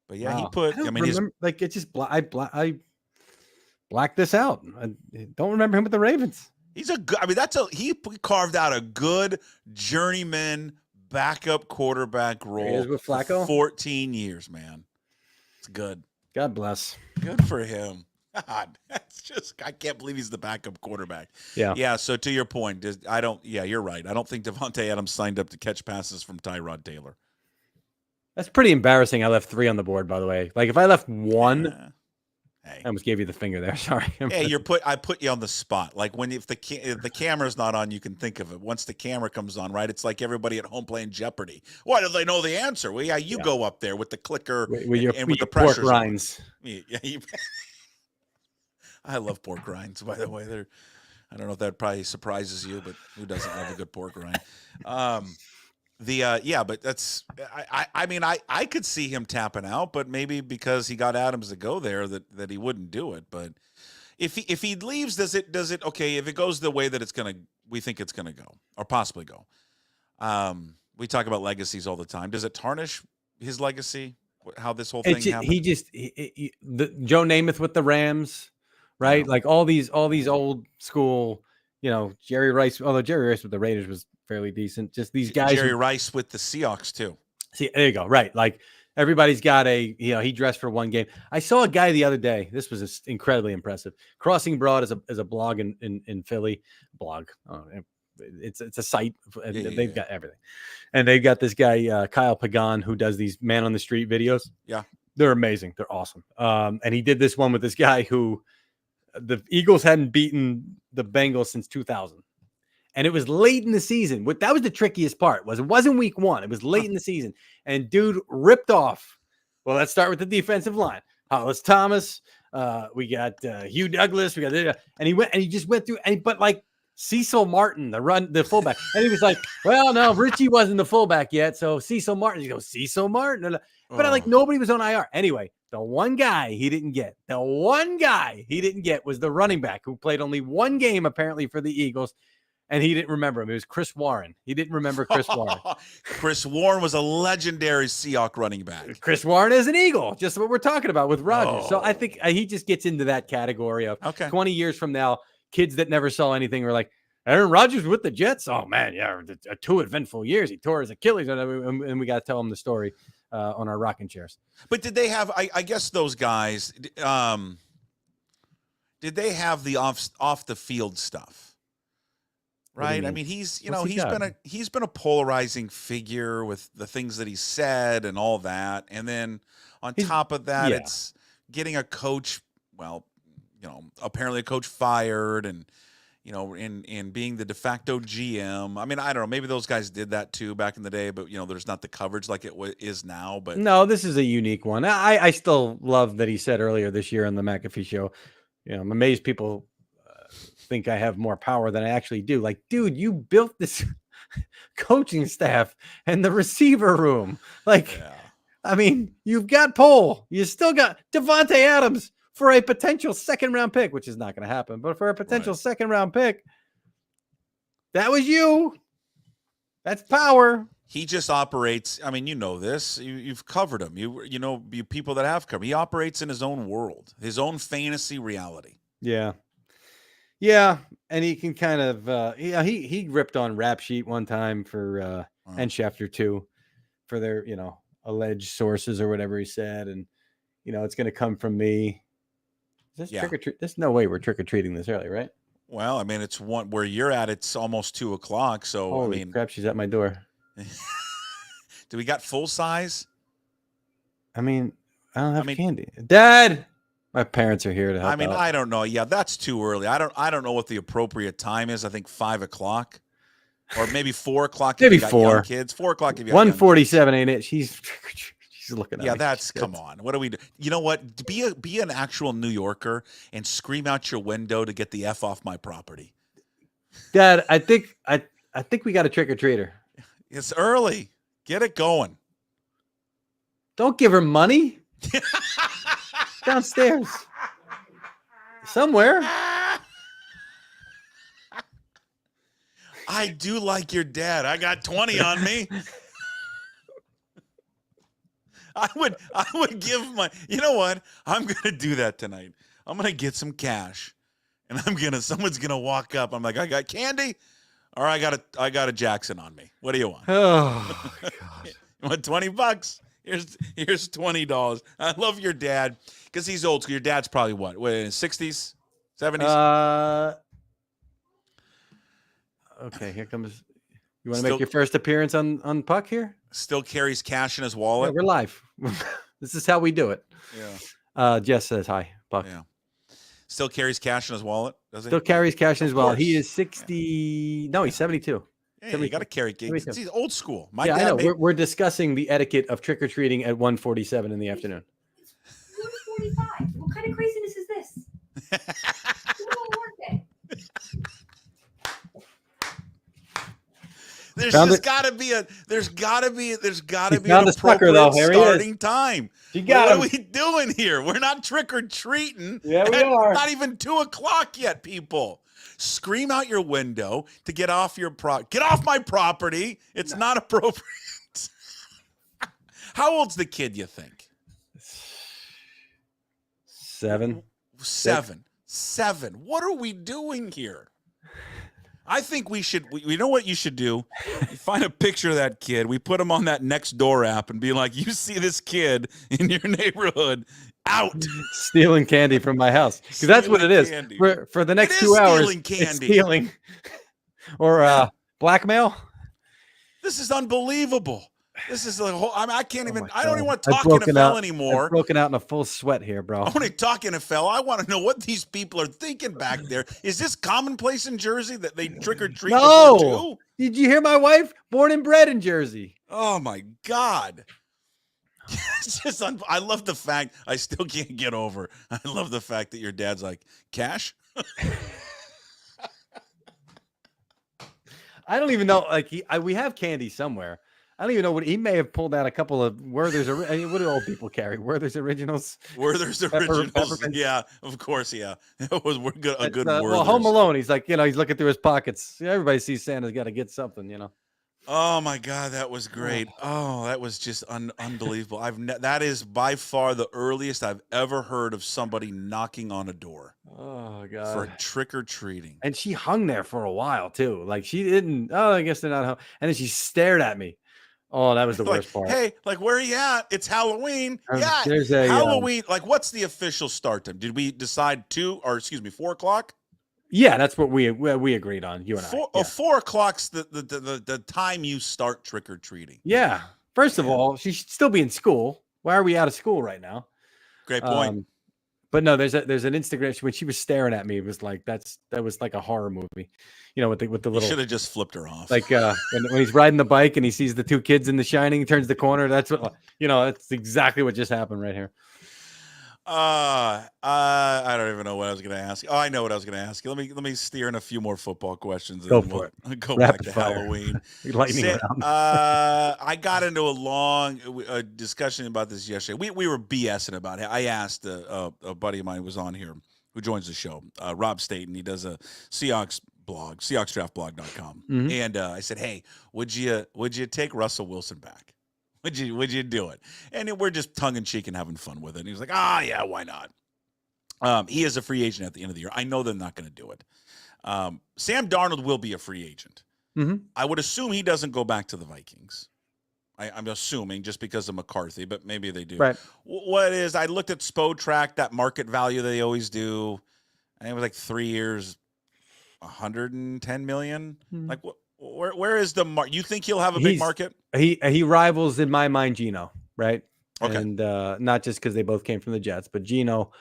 But yeah, he put. I mean, it just I blacked this out. I don't remember him with the Ravens. He's a good. I mean, he carved out a good journeyman backup quarterback role with Flacco. For 14 years, man. It's good. God bless. Good for him. God, that's just. I can't believe he's the backup quarterback. Yeah. Yeah. So to your point, Yeah, you're right. I don't think Devontae Adams signed up to catch passes from Tyrod Taylor. That's pretty embarrassing. I left 3 on the board, by the way. Like if I left 1, hey. I almost gave you the finger there. Sorry. Hey, I put you on the spot. Like if the camera's not on, you can think of it. Once the camera comes on, right? It's like everybody at home playing Jeopardy. Why do they know the answer? Well, yeah, you go up there with the clicker with the pressure. Pork rinds. Yeah, I love pork rinds, by the way. I don't know if that probably surprises you, but who doesn't love a good pork rind? But that's I mean I could see him tapping out, but maybe because he got Adams to go there that he wouldn't do it. But if he leaves, does it okay? If it goes the way that we think it's gonna go, or possibly go. We talk about legacies all the time. Does it tarnish his legacy? How this whole thing happened? Joe Namath with the Rams, right? Like all these old school, Jerry Rice. Although Jerry Rice with the Raiders was fairly decent. Just these guys. Jerry Rice with the Seahawks too. See, there you go. Right. Like everybody's got he dressed for 1 game. I saw a guy the other day. This was incredibly impressive. Crossing Broad is a blog in Philly. Blog. It's a site. And they've got everything. And they've got this guy, Kyle Pagan, who does these man on the street videos. Yeah. They're amazing. They're awesome. And he did this one with this guy who the Eagles hadn't beaten the Bengals since 2000. And it was late in the season. That was the trickiest part. It wasn't week 1. It was late in the season. And dude ripped off. Well, let's start with the defensive line. Hollis Thomas. We got Hugh Douglas. We got and he just went through. But like Cecil Martin, the fullback, and he was like, "Well, no, Richie wasn't the fullback yet, so Cecil Martin." He goes, "Cecil Martin," but nobody was on IR anyway. The one guy he didn't get was the running back who played only 1 game apparently for the Eagles. and he didn't remember him. It was Chris Warren. He didn't remember Chris Warren. Chris Warren was a legendary Seahawk running back. Chris Warren is an Eagle, just what we're talking about with Rodgers. So I Oh. think he just gets into that category of Okay. 20 years from now, kids that never saw anything were like, Aaron Rodgers with the Jets? Oh, man, yeah, 2 eventful years. He tore his Achilles, and we got to tell him the story on our rocking chairs. But did they have? I guess those guys. Did they have the off the field stuff? What do you Right. I mean? mean, he's What's he got? he's been a polarizing figure with the things that he said and all that. And then on top of that, yeah. it's getting a coach. Well, apparently a coach fired, and in being the de facto GM. I mean, I don't know. Maybe those guys did that too back in the day, but there's not the coverage like it is now. But No, this is a unique one. I still love that he said earlier this year on the McAfee show, I'm amazed people think I have more power than I actually do. Like, dude, you built this coaching staff and the receiver room. Like, yeah. I mean, you've got Poole. You still got Devontae Adams for a potential second-round pick, which is not going to happen. But for a potential second-round pick, that was you. That's power. He just operates. I mean, this. You've covered him. You people that have covered. He operates in his own world, his own fantasy reality. Yeah. Yeah. And he can kind of, he ripped on Rap Sheet one time for, and Schefter too, for their, alleged sources or whatever he said. And, it's going to come from me. Is this trick or treat? There's no way we're trick or treating this early, right? Well, I mean, it's where you're at. It's almost 2:00. So Holy crap, she's at my door. Do we got full size? I mean, I don't have candy. Dad, my parents are here to help. I don't know. Yeah, that's too early. I don't know what the appropriate time is. I think 5:00 or maybe 4:00. Maybe if you got 4 young kids. 4:00 if you got 147, ain't it? She's looking at me. Yeah, that's come on. What do we do? You know what? Be an actual New Yorker and scream out your window to get the F off my property. Dad, I think we got a trick or treater. It's early. Get it going. Don't give her money. Downstairs. Somewhere. I do like your dad. I got 20 on me. I would give my, you know what? I'm going to do that tonight. I'm going to get some cash and someone's going to walk up. I'm like, I got candy or I got a Jackson on me. What do you want? Oh, God. You want $20? Here's $20. I love your dad because he's old school. Your dad's probably what, in his 60s, 70s? Okay, here comes. You want to make your first appearance on Puck here? Still carries cash in his wallet. Yeah, we're live. This is how we do it. Yeah. Jess says hi, Puck. Yeah. Still carries cash in his wallet, does he? Still carries cash in his wallet. He course. is 60. No, he's 72. Yeah, you got to carry. He's old school. My Yeah, dad I know. We're discussing the etiquette of trick or treating at 1:47 in the afternoon. 1:45. What kind of craziness is this? You don't work day. There's got to be an found a sucker, though. Here he is. starting time. You got What him. are we doing here? We're not trick or treating. Yeah, we are. Not even 2:00 yet, people. Scream out your window to get off get off my property. It's not appropriate. How old's the kid, you think? 7. 7. What are we doing here? I think we should. You know what you should do? You find a picture of that kid. We put him on that Nextdoor app and be like, "You see this kid in your neighborhood out Stealing candy from my house." Because that's what it is. Candy. For the next It 2 is hours, stealing candy. it's stealing. Or blackmail. This is unbelievable. This is the whole. I can't even. I don't even want to I've talk broken NFL out- anymore. I've broken out in a full sweat here, bro. I want to talk NFL. I want to know what these people are thinking back there. Is this commonplace in Jersey that they trick or treat? No. before 2? Did you hear my wife? Born and bred in Jersey. Oh my God. It's just I love the fact I still can't get over. I love the fact that your dad's like, cash? I don't even know. Like we have candy somewhere. I don't even know what he may have pulled out a couple of Werther's. What do old people carry? Werther's Originals. Werther's Originals. Peppermint. Yeah, of course. Yeah, it was a good Well, Werther's. Home Alone. He's like, he's looking through his pockets. Everybody sees Santa's got to get something, Oh my God, that was great. Oh, that was just unbelievable. That is by far the earliest I've ever heard of somebody knocking on a door. Oh God. For trick or treating. And she hung there for a while too. Like she didn't. Oh, I guess they're not home. And then she stared at me. Oh, that was the worst part. Hey, where are you at? It's Halloween. Yeah, there's a Halloween. What's the official start time? Did we decide 4 o'clock? Yeah, that's what we agreed on. You and I. 4 o'clock's the time you start trick or treating. Yeah. First of all, she should still be in school. Why are we out of school right now? Great point. But no, there's an Instagram when she was staring at me. It was like that was like a horror movie, with the little. Should have just flipped her off. Like when he's riding the bike and he sees the two kids in The Shining, he turns the corner. That's what That's exactly what just happened right here. I don't even know what I was going to ask. Oh, I know what I was going to ask you. Let me steer in a few more football questions. Go for it. Go Rapid back to fire. Halloween. Lightning round. I got into a long discussion about this yesterday. We were BSing about it. I asked a buddy of mine who was on here who joins the show, Rob Staten. He does a Seahawks blog, SeahawksDraftBlog.com. Mm-hmm. And I said, hey, would you take Russell Wilson back? Would you do it? And we're just tongue in cheek and having fun with it. And he was like, yeah, why not? He is a free agent at the end of the year. I know they're not going to do it. Sam Darnold will be a free agent. Mm-hmm. I would assume he doesn't go back to the Vikings. I'm assuming just because of McCarthy, but maybe they do. Right. I looked at Spotrac, that market value they always do. I think it was like 3 years, 110 million. Mm-hmm. Like what? Where is the market? You think he'll have a big market? He rivals in my mind Geno, right? Okay. And not just because they both came from the Jets, but Geno,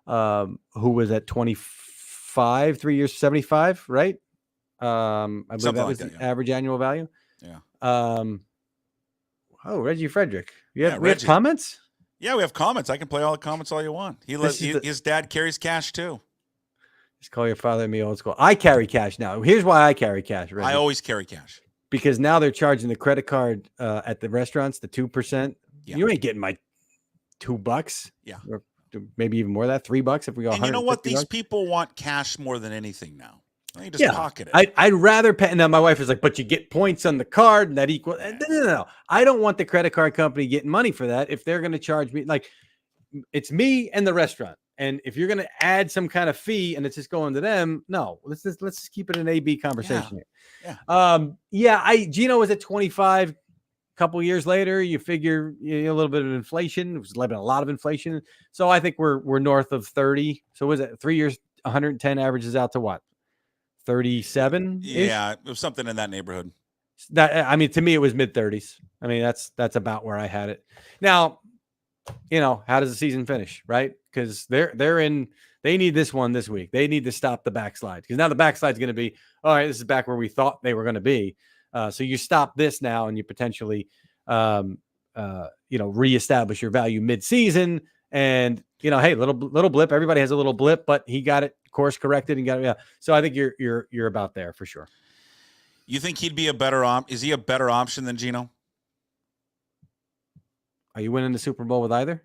who was at 25, 3 years, 75, right? I believe Something that was like the that, yeah. average annual value. Yeah. Reggie Frederick. We have Reggie. comments? Yeah, we have comments. I can play all the comments all you want. His dad carries cash too. Just call your father and me old school. I carry cash now. Here's why I carry cash, Reggie. I always carry cash. Because now they're charging the credit card at the restaurants, the 2%. Yeah. You ain't getting my $2. Yeah. Or maybe even more of that, $3 if we go. And you know what? These people want cash more than anything now. They just pocket it. I'd rather pay. And then my wife is like, but you get points on the card and that equal. No. I don't want the credit card company getting money for that. If they're going to charge me, like it's me and the restaurant. And if you're going to add some kind of fee and it's just going to them, no, let's just keep it an A-B conversation here. Yeah. Geno was at 25 a couple years later. You figure a little bit of inflation. It was a lot of inflation. So I think we're north of 30. So was it 3 years, 110 averages out to what? 37? Yeah, it was something in that neighborhood. To me, it was mid-30s. I mean, that's about where I had it. Now, how does the season finish, right? Because they need this one this week. They need to stop the backslide because now the backslide's going to be, all right, this is back where we thought they were going to be. So you stop this now and you potentially, reestablish your value mid-season. And, hey, little blip. Everybody has a little blip, but he got it course corrected and got it. Yeah. So I think you're about there for sure. You think he'd be is he a better option than Geno? Are you winning the Super Bowl with either?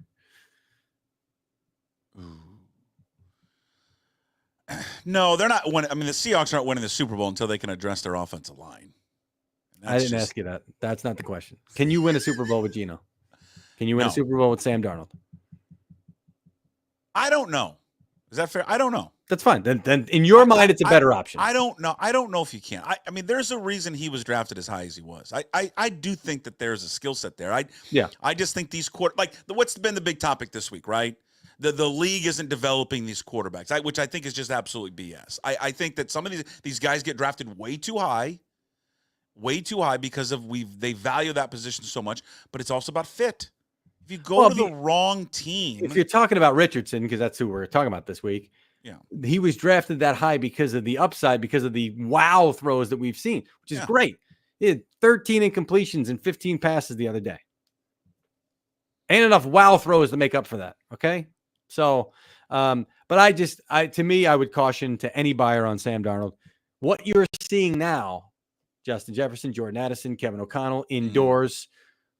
No, they're not winning. I mean, the Seahawks aren't winning the Super Bowl until they can address their offensive line. I didn't ask you that. That's not the question. Can you win a Super Bowl with Geno? Can you win a Super Bowl with Sam Darnold? I don't know. Is that fair? I don't know. That's fine. Then in your mind, it's a better option. I don't know. I don't know if you can. I mean, there's a reason he was drafted as high as he was. I do think that there's a skill set there. I just think these what's been the big topic this week, right? The league isn't developing these quarterbacks, which I think is just absolute BS. I think that some of these guys get drafted way too high because they value that position so much, but it's also about fit. If you go to the wrong team. If you're talking about Richardson, because that's who we're talking about this week, yeah, he was drafted that high because of the upside, because of the wow throws that we've seen, which is great. He had 13 incompletions and 15 passes the other day. Ain't enough wow throws to make up for that. Okay. So, but I would caution to any buyer on Sam Darnold. What you're seeing now Justin Jefferson, Jordan Addison, Kevin O'Connell indoors.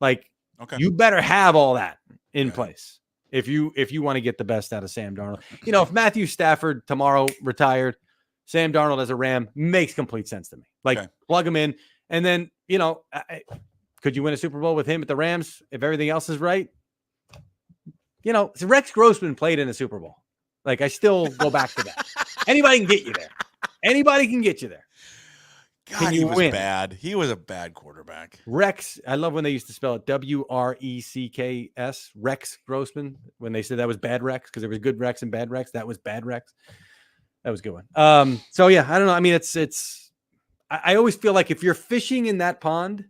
Like, Okay. you better have all that in Okay. place if you want to get the best out of Sam Darnold. You know, if Matthew Stafford tomorrow retired, Sam Darnold as a Ram makes complete sense to me. Like, Okay. plug him in, and then, you know, could you win a Super Bowl with him at the Rams if everything else is right? You know, so Rex Grossman played in a Super Bowl. Like, I still go back to that. Anybody can get you there. Anybody can get you there. God, he was bad. He was a bad quarterback. Rex, I love when they used to spell it Wrecks, Rex Grossman, when they said that was bad Rex, because there was good Rex and bad Rex. That was bad Rex. That was a good one. So yeah, I don't know. I mean, I always feel like if you're fishing in that pond,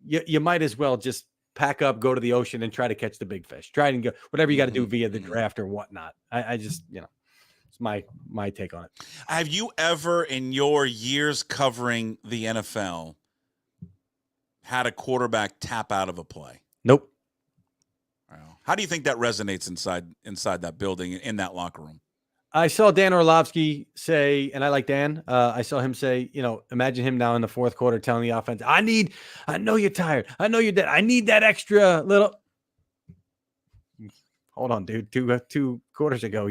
you might as well just pack up, go to the ocean, and try to catch the big fish. Try and go whatever you got to do via the draft or whatnot. I just, you know, it's my take on it. Have you ever, in your years covering the NFL, had a quarterback tap out of a play? Nope. Wow. How do you think that resonates inside that building, in that locker room? I saw Dan Orlovsky say, and I like Dan. I saw him say, you know, imagine him now in the fourth quarter telling the offense, I know you're tired. I know you're dead. I need that extra little. Hold on, dude. Two quarters ago,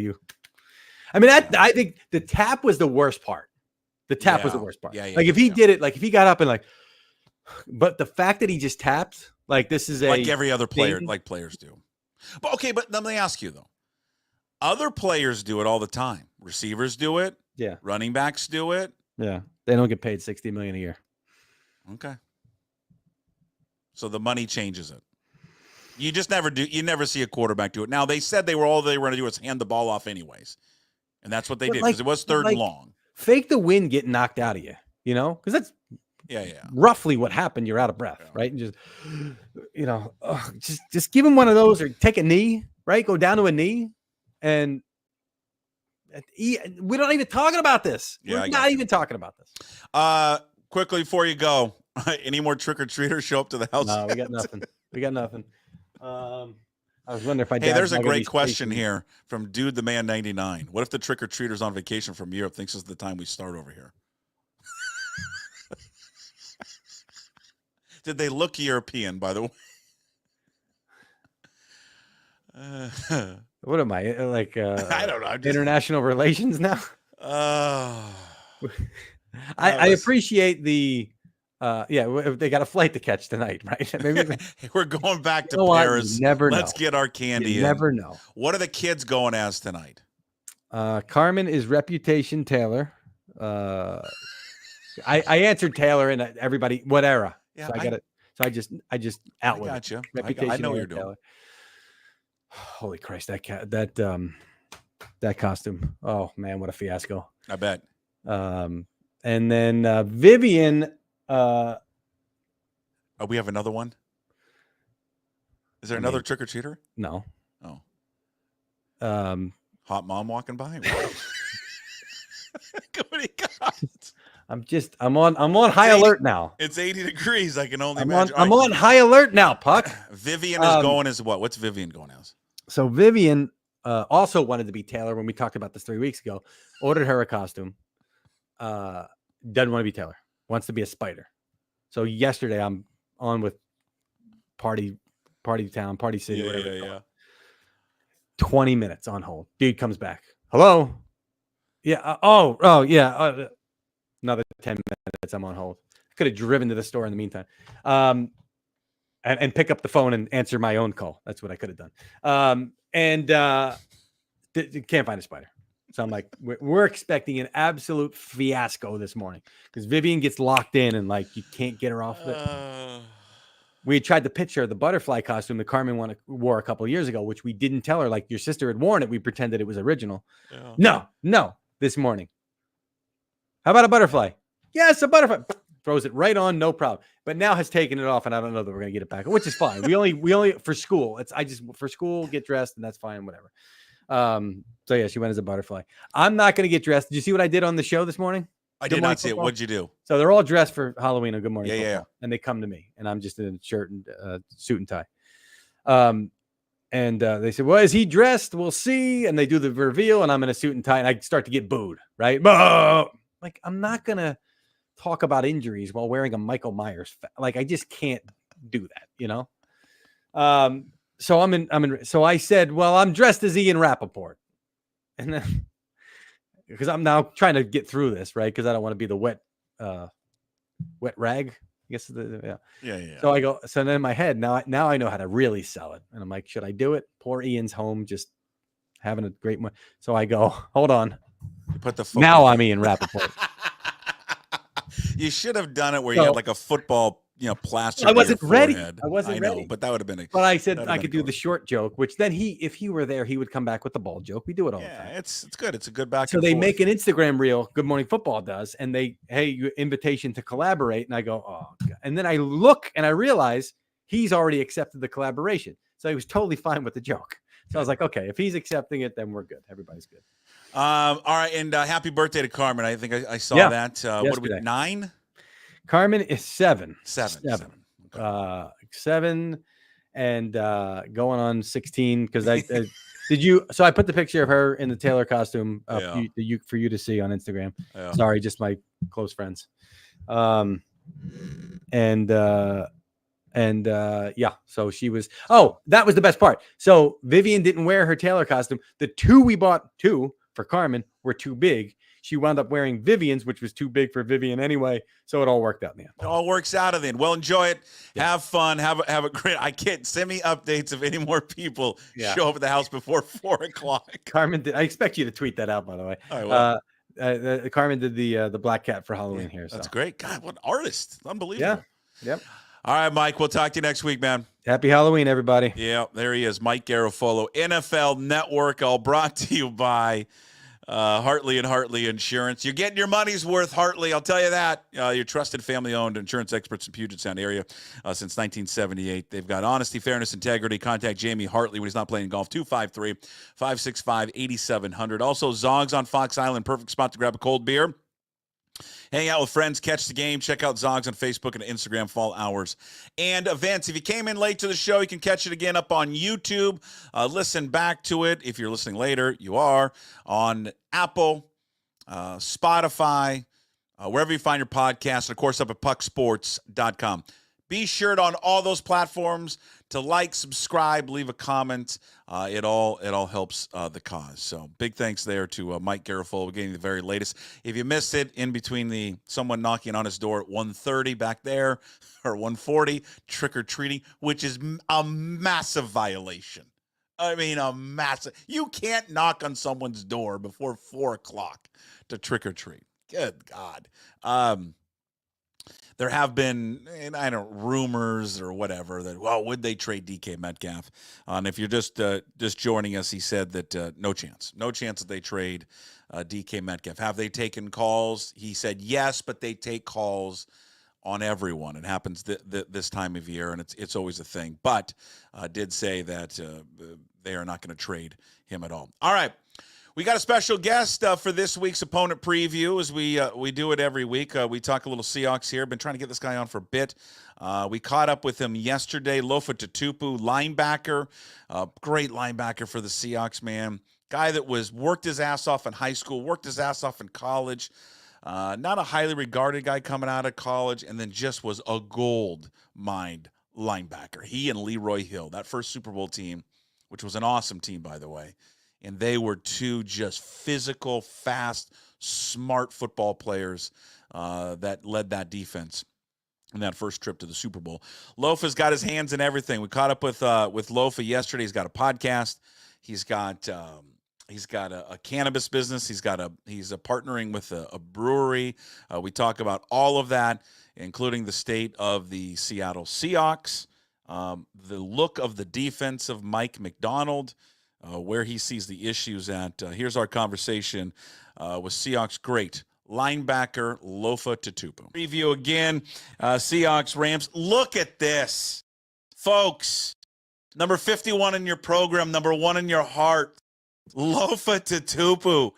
I think the tap was the worst part. The tap was the worst part. Yeah, like if he did it, like if he got up and but the fact that he just tapped, like this is like every other player, like players do. But okay, but let me ask you though. Other players do it all the time. Receivers do it. Yeah. Running backs do it. Yeah. They don't get paid $60 million a year. Okay. So the money changes it. You just never do. You never see a quarterback do it. Now, they said they were going to do was hand the ball off anyways. And that's what they did, because it was third and long. Fake the wind getting knocked out of you, you know? Because that's roughly what happened. You're out of breath, right? And just, you know, just give him one of those, or take a knee, right? Go down to a knee. And we're not even talking about this. We're not even talking about this. Quickly before you go, any more trick-or-treaters show up to the house? No, we got nothing. I was wondering if Hey, there's a great question here from Dude the Man 99. What if the trick-or-treaters on vacation from Europe thinks it's the time we start over here? Did they look European, by the way? What am I, like? I don't know. International relations now? I appreciate the they got a flight to catch tonight, right? Maybe we're going back to Paris. Let's get our candy in. Never know. What are the kids going as tonight? Carmen is Reputation Taylor. I answered Taylor, and everybody, what era? Yeah, so I got it. So I just out with got you. Reputation. I know what you're Taylor. doing. Holy Christ, that costume. Oh man, what a fiasco. I bet. And then Vivian. Oh, we have another one. Is there another trick or treater? No. Oh. Hot mom walking by. What do you got? I'm on high alert now. It's 80 degrees. I can only imagine. I'm on high alert now, Puck. Vivian is going as what? What's Vivian going as? So Vivian also wanted to be Taylor when we talked about this 3 weeks ago. Ordered her a costume. Doesn't want to be Taylor. Wants to be a spider. So yesterday I'm on with Party Town, Party City, whatever. Yeah. 20 minutes on hold. Dude comes back. Hello? Yeah. Yeah. Another 10 minutes I'm on hold. Could have driven to the store in the meantime. And pick up the phone and answer my own call. That's what I could have done. Can't find a spider. So I'm like, we're expecting an absolute fiasco this morning because Vivian gets locked in and like you can't get her off of it. We tried to pitch her the butterfly costume that Carmen wore a couple of years ago, which we didn't tell her. Like your sister had worn it. We pretended it was original. Yeah. No. This morning. How about a butterfly? Yes, a butterfly. Throws it right on, no problem. But now has taken it off, and I don't know that we're gonna get it back, which is fine. We only for school. For school, get dressed, and that's fine, whatever. So yeah, she went as a butterfly. I'm not gonna get dressed. Did you see what I did on the show this morning? I did not see it. What'd you do? So they're all dressed for Halloween or Good Morning Football, yeah. And they come to me, and I'm just in a shirt and suit and tie. And they said, well, is he dressed? We'll see. And they do the reveal, and I'm in a suit and tie, and I start to get booed, right? Like, I'm not gonna talk about injuries while wearing a Michael Myers. Like, I just can't do that, you know? So I said, well, I'm dressed as Ian Rappaport. And then, because I'm now trying to get through this, right? Because I don't want to be the wet rag. I guess. Yeah. So I go. So then in my head, now I know how to really sell it, and I'm like, should I do it? Poor Ian's home, just having a great one. So I go, hold on. You put the now I'm Ian Rappaport. You should have done it where you had like a football, plaster. I wasn't ready. Forehead. I wasn't ready. Know, but that would have been. But I said I could do the short joke, which then if he were there, he would come back with the ball joke. We do it all the time. Yeah, it's good. It's a good back. So they make an Instagram reel. Good Morning Football does, and your invitation to collaborate. And I go, oh, God. And then I look and I realize he's already accepted the collaboration. So he was totally fine with the joke. So I was like, okay, if he's accepting it, then we're good. Everybody's good. All right, and happy birthday to Carmen. I think I saw that. What are we, 9? Carmen is 7. 7. Okay. 7 and going on 16 because I did you. So I put the picture of her in the Taylor costume for you to see on Instagram. Yeah. Sorry, just my close friends. So she was. Oh, that was the best part. So Vivian didn't wear her Taylor costume. The 2 we bought for Carmen were too big. She wound up wearing Vivian's, which was too big for Vivian anyway. So it all worked out in the end. It all works out in the end. Well, enjoy it. Yeah. Have fun. Have a great. I can't send me updates if any more people show up at the house before 4:00. Carmen, I expect you to tweet that out, by the way. All right, Carmen did the black cat for Halloween here. So. That's great. God, what an artist. Unbelievable. Yeah. Yep. All right, Mike. We'll talk to you next week, man. Happy Halloween, everybody. Yeah, there he is, Mike Garafolo, NFL Network, all brought to you by Hartley and Hartley Insurance. You're getting your money's worth, Hartley. I'll tell you that. Your trusted family-owned insurance experts in Puget Sound area since 1978. They've got honesty, fairness, integrity. Contact Jamie Hartley when he's not playing golf. 253-565-8700. Also, Zogs on Fox Island. Perfect spot to grab a cold beer. Hang out with friends, catch the game. Check out Zogs on Facebook and Instagram, fall hours and events. If you came in late to the show, you can catch it again up on YouTube. Listen back to it. If you're listening later, you are on Apple, Spotify, wherever you find your podcast, and of course up at pucksports.com. Be sure to, on all those platforms, to like, subscribe, leave a comment. It all helps the cause. So big thanks there to Mike Garafolo getting the very latest. If you missed it in between someone knocking on his door at 1:30 back there, or 1:40, trick-or-treating, which is a massive violation. I mean, a massive. You can't knock on someone's door before 4:00 to trick-or-treat. Good God. There have been, rumors or whatever that, would they trade DK Metcalf? And if you're just joining us, he said that no chance that they trade DK Metcalf. Have they taken calls? He said yes, but they take calls on everyone. It happens this time of year, and it's always a thing. But did say that they are not going to trade him at all. All right. We got a special guest for this week's opponent preview, as we do it every week. We talk a little Seahawks here. Been trying to get this guy on for a bit. We caught up with him yesterday. Lofa Tatupu, linebacker, great linebacker for the Seahawks, man. Guy that worked his ass off in high school, worked his ass off in college. Not a highly regarded guy coming out of college, and then just was a gold mine linebacker. He and Leroy Hill, that first Super Bowl team, which was an awesome team, by the way. And they were two just physical, fast, smart football players that led that defense in that first trip to the Super Bowl. Lofa's got his hands in everything. We caught up with Lofa yesterday. He's got a podcast. He's got a cannabis business. He's partnering with a brewery. We talk about all of that, including the state of the Seattle Seahawks, the look of the defense of Mike Macdonald. Where he sees the issues at. Here's our conversation with Seahawks great linebacker Lofa Tatupu. Preview again, Seahawks Rams. Look at this, folks. Number 51 in your program, number 1 in your heart. Lofa Tatupu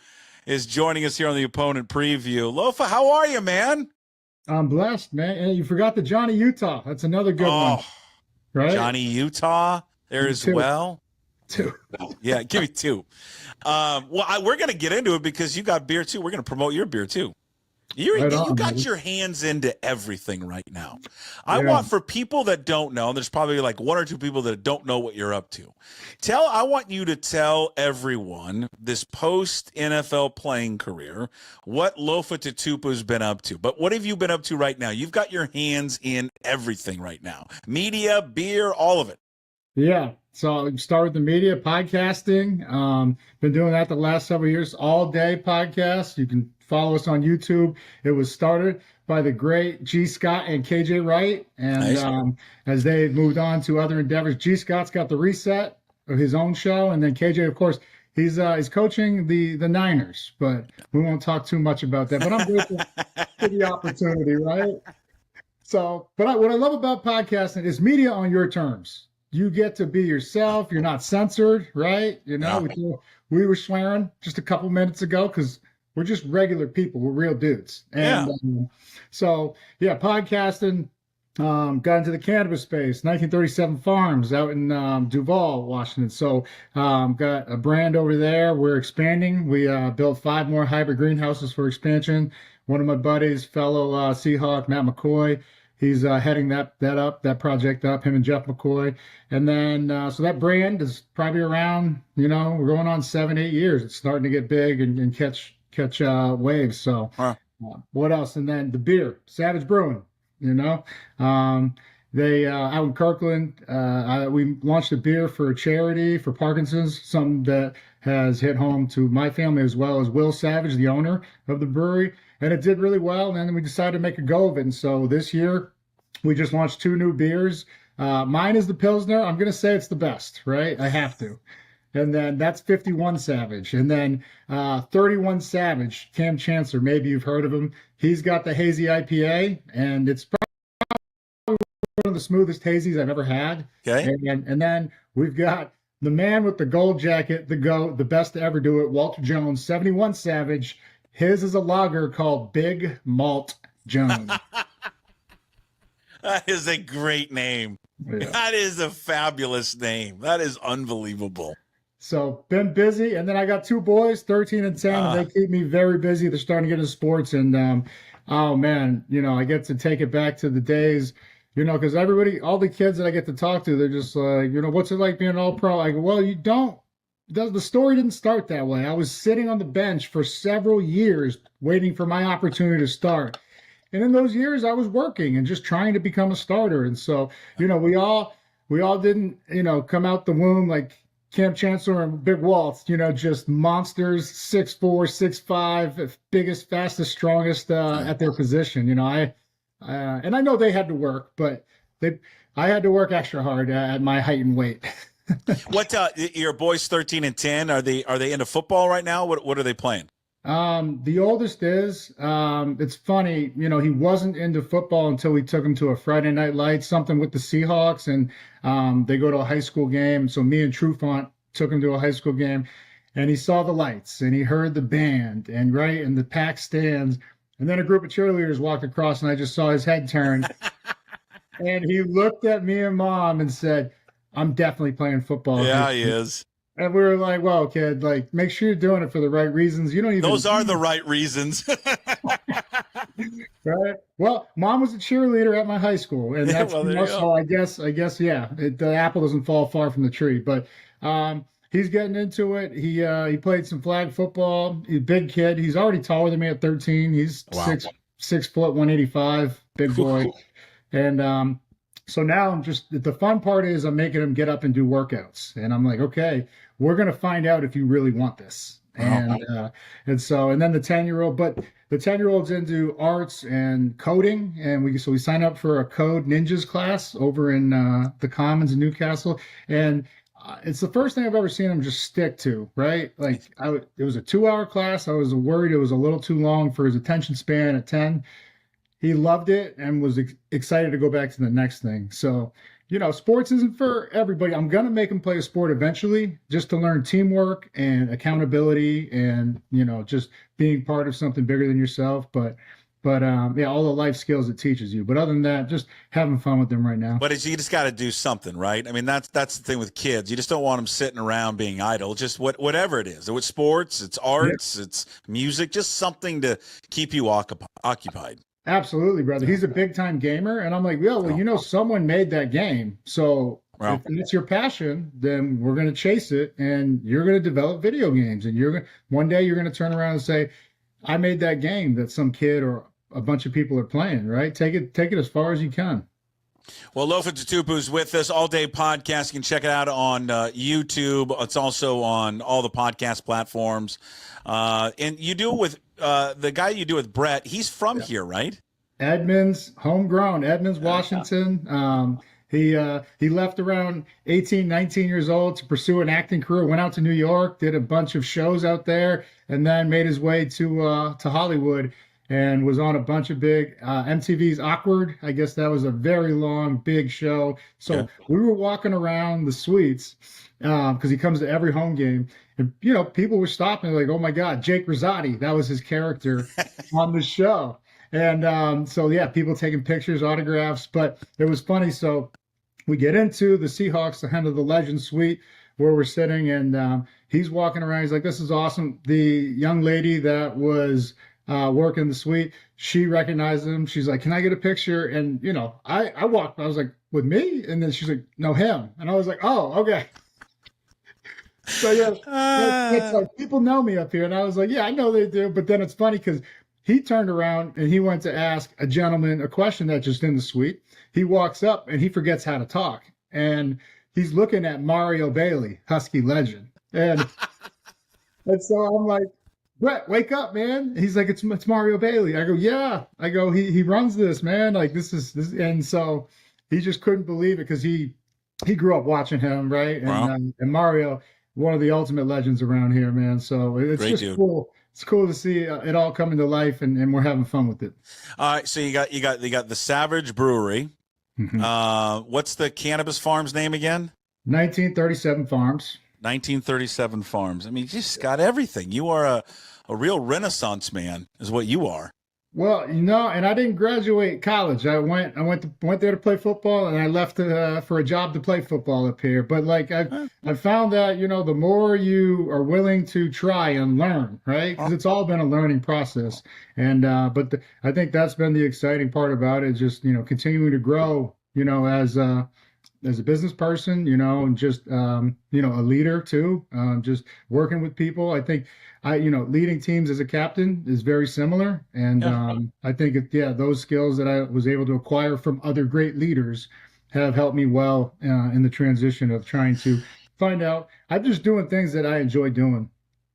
is joining us here on the opponent preview. Lofa, how are you, man? I'm blessed, man. And you forgot the Johnny Utah. That's another good one. Right? Johnny Utah there as well. 2. Yeah, give me 2. We're going to get into it because you got beer too. We're going to promote your beer too. Right You on, got buddy. your hands into everything right now. I Yeah. want, for people that don't know, and there's probably like one or two people that don't know what you're up to. I want you to tell everyone this post NFL playing career, what Lofa Tatupu's been up to. But what have you been up to right now? You've got your hands in everything right now. Media, beer, all of it. Yeah. So I started the media podcasting. Been doing that the last several years, all day podcast. You can follow us on YouTube. It was started by the great G. Scott and KJ Wright. And Nice. as they moved on to other endeavors, G. Scott's got the reset of his own show. And then KJ, of course, he's coaching the Niners, but we won't talk too much about that. But I'm grateful for the opportunity, right? So, but what I love about podcasting is media on your terms. You get to be yourself. You're not censored, right? You know, we were swearing just a couple minutes ago because we're just regular people. We're real dudes. And so, podcasting, got into the cannabis space, 1937 Farms out in Duval, Washington. So got a brand over there. We're expanding. We built 5 more hybrid greenhouses for expansion. One of my buddies, fellow Seahawk, Matt McCoy, he's heading that project up, him and Jeff McCoy. And then, so that brand is probably around, we're going on 7-8 years. It's starting to get big and catch waves. So what else? And then the beer, Savage Brewing, they out in Kirkland, we launched a beer for a charity for Parkinson's, something that has hit home to my family as well as Will Savage, the owner of the brewery. And it did really well. And then we decided to make a go of it. And so this year we just launched 2 new beers. Mine is the Pilsner. I'm going to say it's the best, right? I have to. And then that's 51 Savage. And then 31 Savage, Cam Chancellor, maybe you've heard of him. He's got the hazy IPA, and it's probably one of the smoothest hazies I've ever had. Okay. And then we've got the man with the gold jacket, the best to ever do it, Walter Jones, 71 Savage. His is a lager called Big Malt Jones. That is a great name. Yeah. That is a fabulous name. That is unbelievable. So been busy, and then I got 2 boys, 13 and 10. And they keep me very busy. They're starting to get into sports, and oh man, I get to take it back to the days, because all the kids that I get to talk to, they're just like, what's it like being an all-pro? I go, well, you don't. The story didn't start that way. I was sitting on the bench for several years waiting for my opportunity to start. And in those years, I was working and just trying to become a starter. And so, we all didn't, come out the womb like Cam Chancellor and Big Walt, just monsters, 6'4", 6'5", biggest, fastest, strongest at their position. And I know they had to work, but I had to work extra hard at my height and weight. What your boys 13 and 10, are they into football right now? What are they playing? The oldest is, it's funny, he wasn't into football until we took him to a Friday Night Lights, something with the Seahawks, and they go to a high school game. So me and Trufant took him to a high school game, and he saw the lights and he heard the band and the packed stands. And then a group of cheerleaders walked across, and I just saw his head turn. And he looked at me and Mom and said, I'm definitely playing football. Yeah, he is. And we were like, well, kid, make sure you're doing it for the right reasons. You don't even. Those are the right reasons. Right. Well, Mom was a cheerleader at my high school, and that's so I guess, yeah, the apple doesn't fall far from the tree. But he's getting into it. He played some flag football. He's a big kid. He's already taller than me at 13. He's 6 foot 185, big boy. And so now the fun part is I'm making him get up and do workouts. And I'm like, okay, we're going to find out if you really want this. And then the 10-year-old, but the 10-year-old's into arts and coding. And we sign up for a Code Ninjas class over in the Commons in Newcastle. And it's the first thing I've ever seen him just stick to, right? It was a 2-hour class. I was worried it was a little too long for his attention span at 10. He loved it and was excited to go back to the next thing. So, sports isn't for everybody. I'm going to make him play a sport eventually just to learn teamwork and accountability and, just being part of something bigger than yourself. But But yeah, all the life skills it teaches you. But other than that, just having fun with them right now. But you just got to do something, right? I mean, that's the thing with kids. You just don't want them sitting around being idle. Just whatever it is. It's sports, it's arts, it's music, just something to keep you occupied. Absolutely, brother. He's a big time gamer, and I'm like, well, someone made that game, so. If it's your passion, then we're going to chase it, and you're going to develop video games, and one day you're going to turn around and say, I made that game that some kid or a bunch of people are playing, right? Take it as far as you can. Well, Lofa Tatupu is with us, all day podcast. You can check it out on YouTube. It's also on all the podcast platforms. And you do it with the guy you do with Brett. He's from here, right? Edmonds, homegrown, Edmonds, Washington. He left around 18, 19 years old to pursue an acting career, went out to New York, did a bunch of shows out there, and then made his way to Hollywood and was on a bunch of big MTV's Awkward. I guess that was a very long, big show. So we were walking around the suites because he comes to every home game. And, people were stopping like, oh, my God, Jake Rosati. That was his character on the show. And so, yeah, people taking pictures, autographs. But it was funny. So we get into the Seahawks, the Hand of the Legend suite where we're sitting. And he's walking around. He's like, this is awesome. The young lady that was working the suite, she recognized him. She's like, can I get a picture? And, I walked. I was like, with me? And then she's like, no, him. And I was like, oh, okay. So, yeah, it's like people know me up here. And I was like, yeah, I know they do. But then it's funny because he turned around and he went to ask a gentleman a question that's just in the suite. He walks up and he forgets how to talk. And he's looking at Mario Bailey, Husky legend. And so I'm like, Brett, wake up, man. He's like, it's Mario Bailey. I go, yeah. I go, he runs this, man. Like this. And so he just couldn't believe it because he grew up watching him, right? And Mario, one of the ultimate legends around here, man. So it's Great just dude. cool. It's cool to see it all coming to life, and we're having fun with it. All right, so you got the Savage Brewery. Mm-hmm. What's the cannabis farm's name again? 1937 Farms. 1937 Farms. I mean, you just got everything. You are a real Renaissance man, is what you are. Well, and I didn't graduate college. I went there to play football, and I left for a job to play football up here. But like I found that the more you are willing to try and learn, right? Because it's all been a learning process. And I think that's been the exciting part about it. Just continuing to grow, as a business person, and just a leader too. Just working with people. I think leading teams as a captain is very similar. And I think those skills that I was able to acquire from other great leaders have helped me well in the transition of trying to find out. I'm just doing things that I enjoy doing.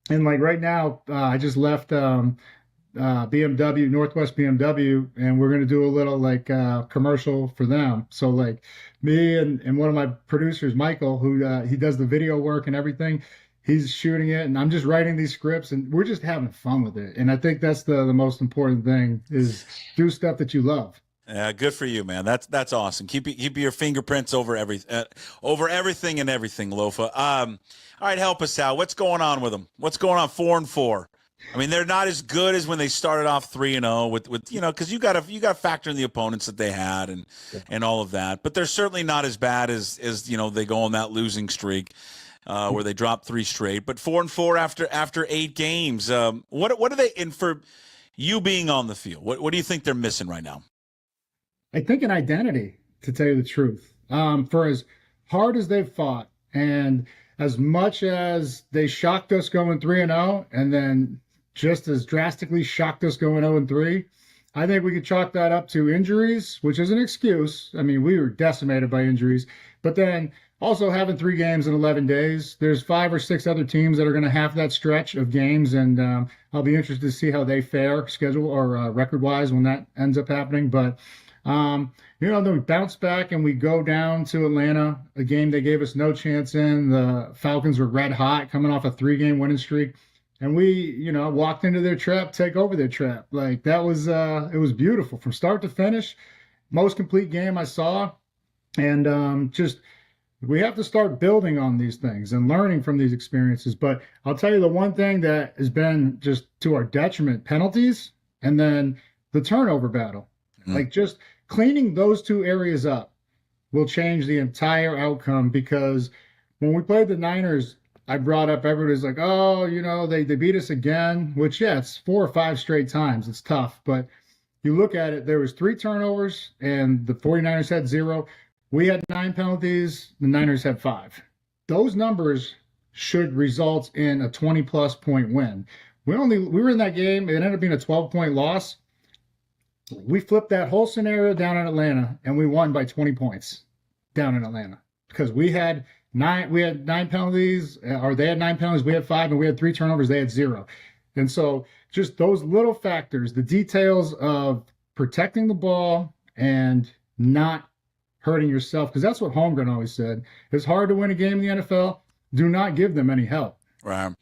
And like right now, I just left BMW, Northwest BMW, and we're going to do a little commercial for them. So like me and one of my producers, Michael, who he does the video work and everything, he's shooting it, and I'm just writing these scripts, and we're just having fun with it. And I think that's the most important thing is do stuff that you love. Yeah, good for you, man. That's awesome. Keep your fingerprints over everything and everything, Lofa. All right, help us out. What's going on with them? What's going on 4-4? I mean, they're not as good as when they started off 3-0 with because you got to factor in the opponents that they had and all of that. But they're certainly not as bad as they go on that losing streak where they dropped 3 straight. But 4-4 after 8 games. What are they in for? You being on the field, what do you think they're missing right now? I think an identity, to tell you the truth. For as hard as they've fought, and as much as they shocked us going 3-0, and then just as drastically shocked us going 0-3, I think we could chalk that up to injuries, which is an excuse. I mean, we were decimated by injuries, but then also having 3 games in 11 days, there's 5 or 6 other teams that are going to have that stretch of games, and I'll be interested to see how they fare schedule or record-wise when that ends up happening. But then we bounce back and we go down to Atlanta, a game they gave us no chance in. The Falcons were red hot, coming off a 3-game winning streak. And we, walked into their trap, take over their trap. Like that was, it was beautiful from start to finish. Most complete game I saw. And we have to start building on these things and learning from these experiences. But I'll tell you the one thing that has been just to our detriment, penalties. And then the turnover battle. Like just cleaning those two areas up will change the entire outcome, because when we played the Niners, I brought up, everybody's like, oh, they beat us again, which, yeah, it's 4 or 5 straight times. It's tough. But you look at it, there was 3 turnovers and the 49ers had 0. We had 9 penalties. The Niners had 5. Those numbers should result in a 20-plus point win. We were in that game. It ended up being a 12-point loss. We flipped that whole scenario down in Atlanta, and we won by 20 points down in Atlanta, because we had 9 penalties, or they had 9 penalties, we had 5, and we had 3 turnovers, they had 0. And so just those little factors, the details of protecting the ball and not hurting yourself, because that's what Holmgren always said. It's hard to win a game in the NFL. Do not give them any help. Right.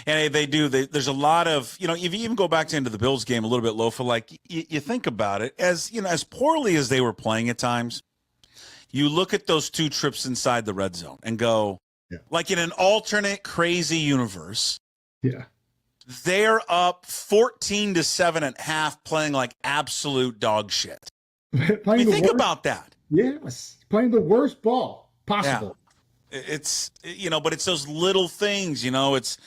And they do. There's a lot of, if you even go back into the Bills game a little bit, Lofa, like you think about it, as poorly as they were playing at times, you look at those 2 trips inside the red zone and go, like in an alternate crazy universe, they're up 14-7 at half, playing like absolute dog shit. Think about that. Yes, playing the worst ball possible. Yeah. It's but it's those little things. It's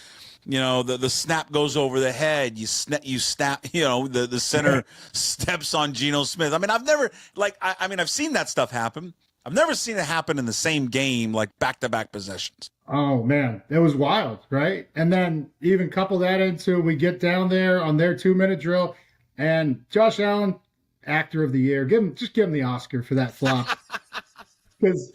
the snap goes over the head. You snap. The center steps on Geno Smith. I mean, I've seen that stuff happen. I've never seen it happen in the same game, like back-to-back possessions. Oh, man, it was wild, right? And then even couple that into, we get down there on their 2-minute drill, and Josh Allen, actor of the year, just give him the Oscar for that flop. Because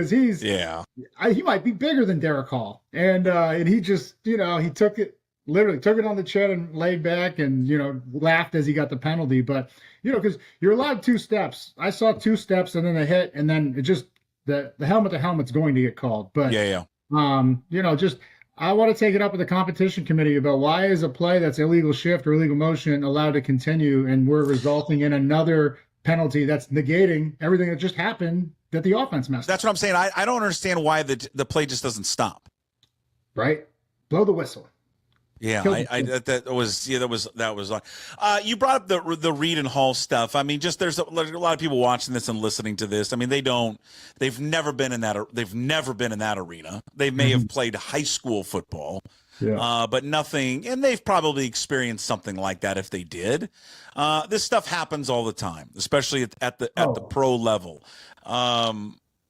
he's he might be bigger than Derek Hall, and he just he took it on the chin and laid back and laughed as he got the penalty. But because you're allowed 2 steps. I saw 2 steps and then a hit, and then it just the helmet to helmet's going to get called. But just I want to take it up with the competition committee about why is a play that's illegal shift or illegal motion allowed to continue, and we're resulting in another penalty that's negating everything that just happened that the offense messed up. That's what I'm saying. I don't understand why the play just doesn't stop. Right? Blow the whistle. Yeah, that was like you brought up the Reed and Hall stuff. I mean, just there's a lot of people watching this and listening to this. I mean, they've never been in that arena. They may have played high school football, but nothing. And they've probably experienced something like that if they did. This stuff happens all the time, especially at the pro level.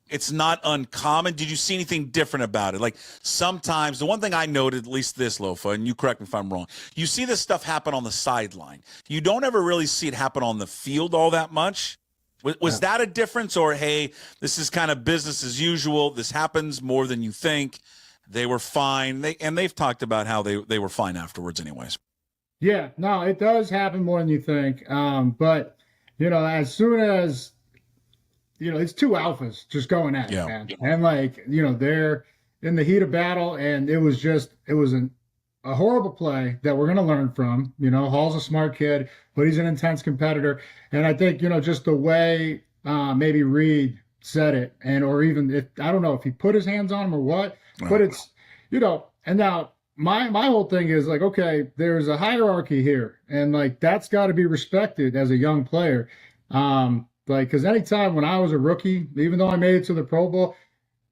It's not uncommon. Did you see anything different about it? Like sometimes the one thing I noted, at least this, Lofa, and you correct me if I'm wrong, you see this stuff happen on the sideline. You don't ever really see it happen on the field all that much. Was that a difference, or, hey, this is kind of business as usual, this happens more than you think? They were fine. They've talked about how they were fine afterwards anyways. Yeah, no, it does happen more than you think. But, as soon as it's 2 alphas just going at it, man. And they're in the heat of battle, and it was a horrible play that we're going to learn from. Hall's a smart kid, but he's an intense competitor. And I think, just the way maybe Reed said it, or even if, I don't know if he put his hands on him or what, but it's, and now my whole thing is like, okay, there's a hierarchy here, and that's got to be respected as a young player. Because anytime when I was a rookie, even though I made it to the Pro Bowl,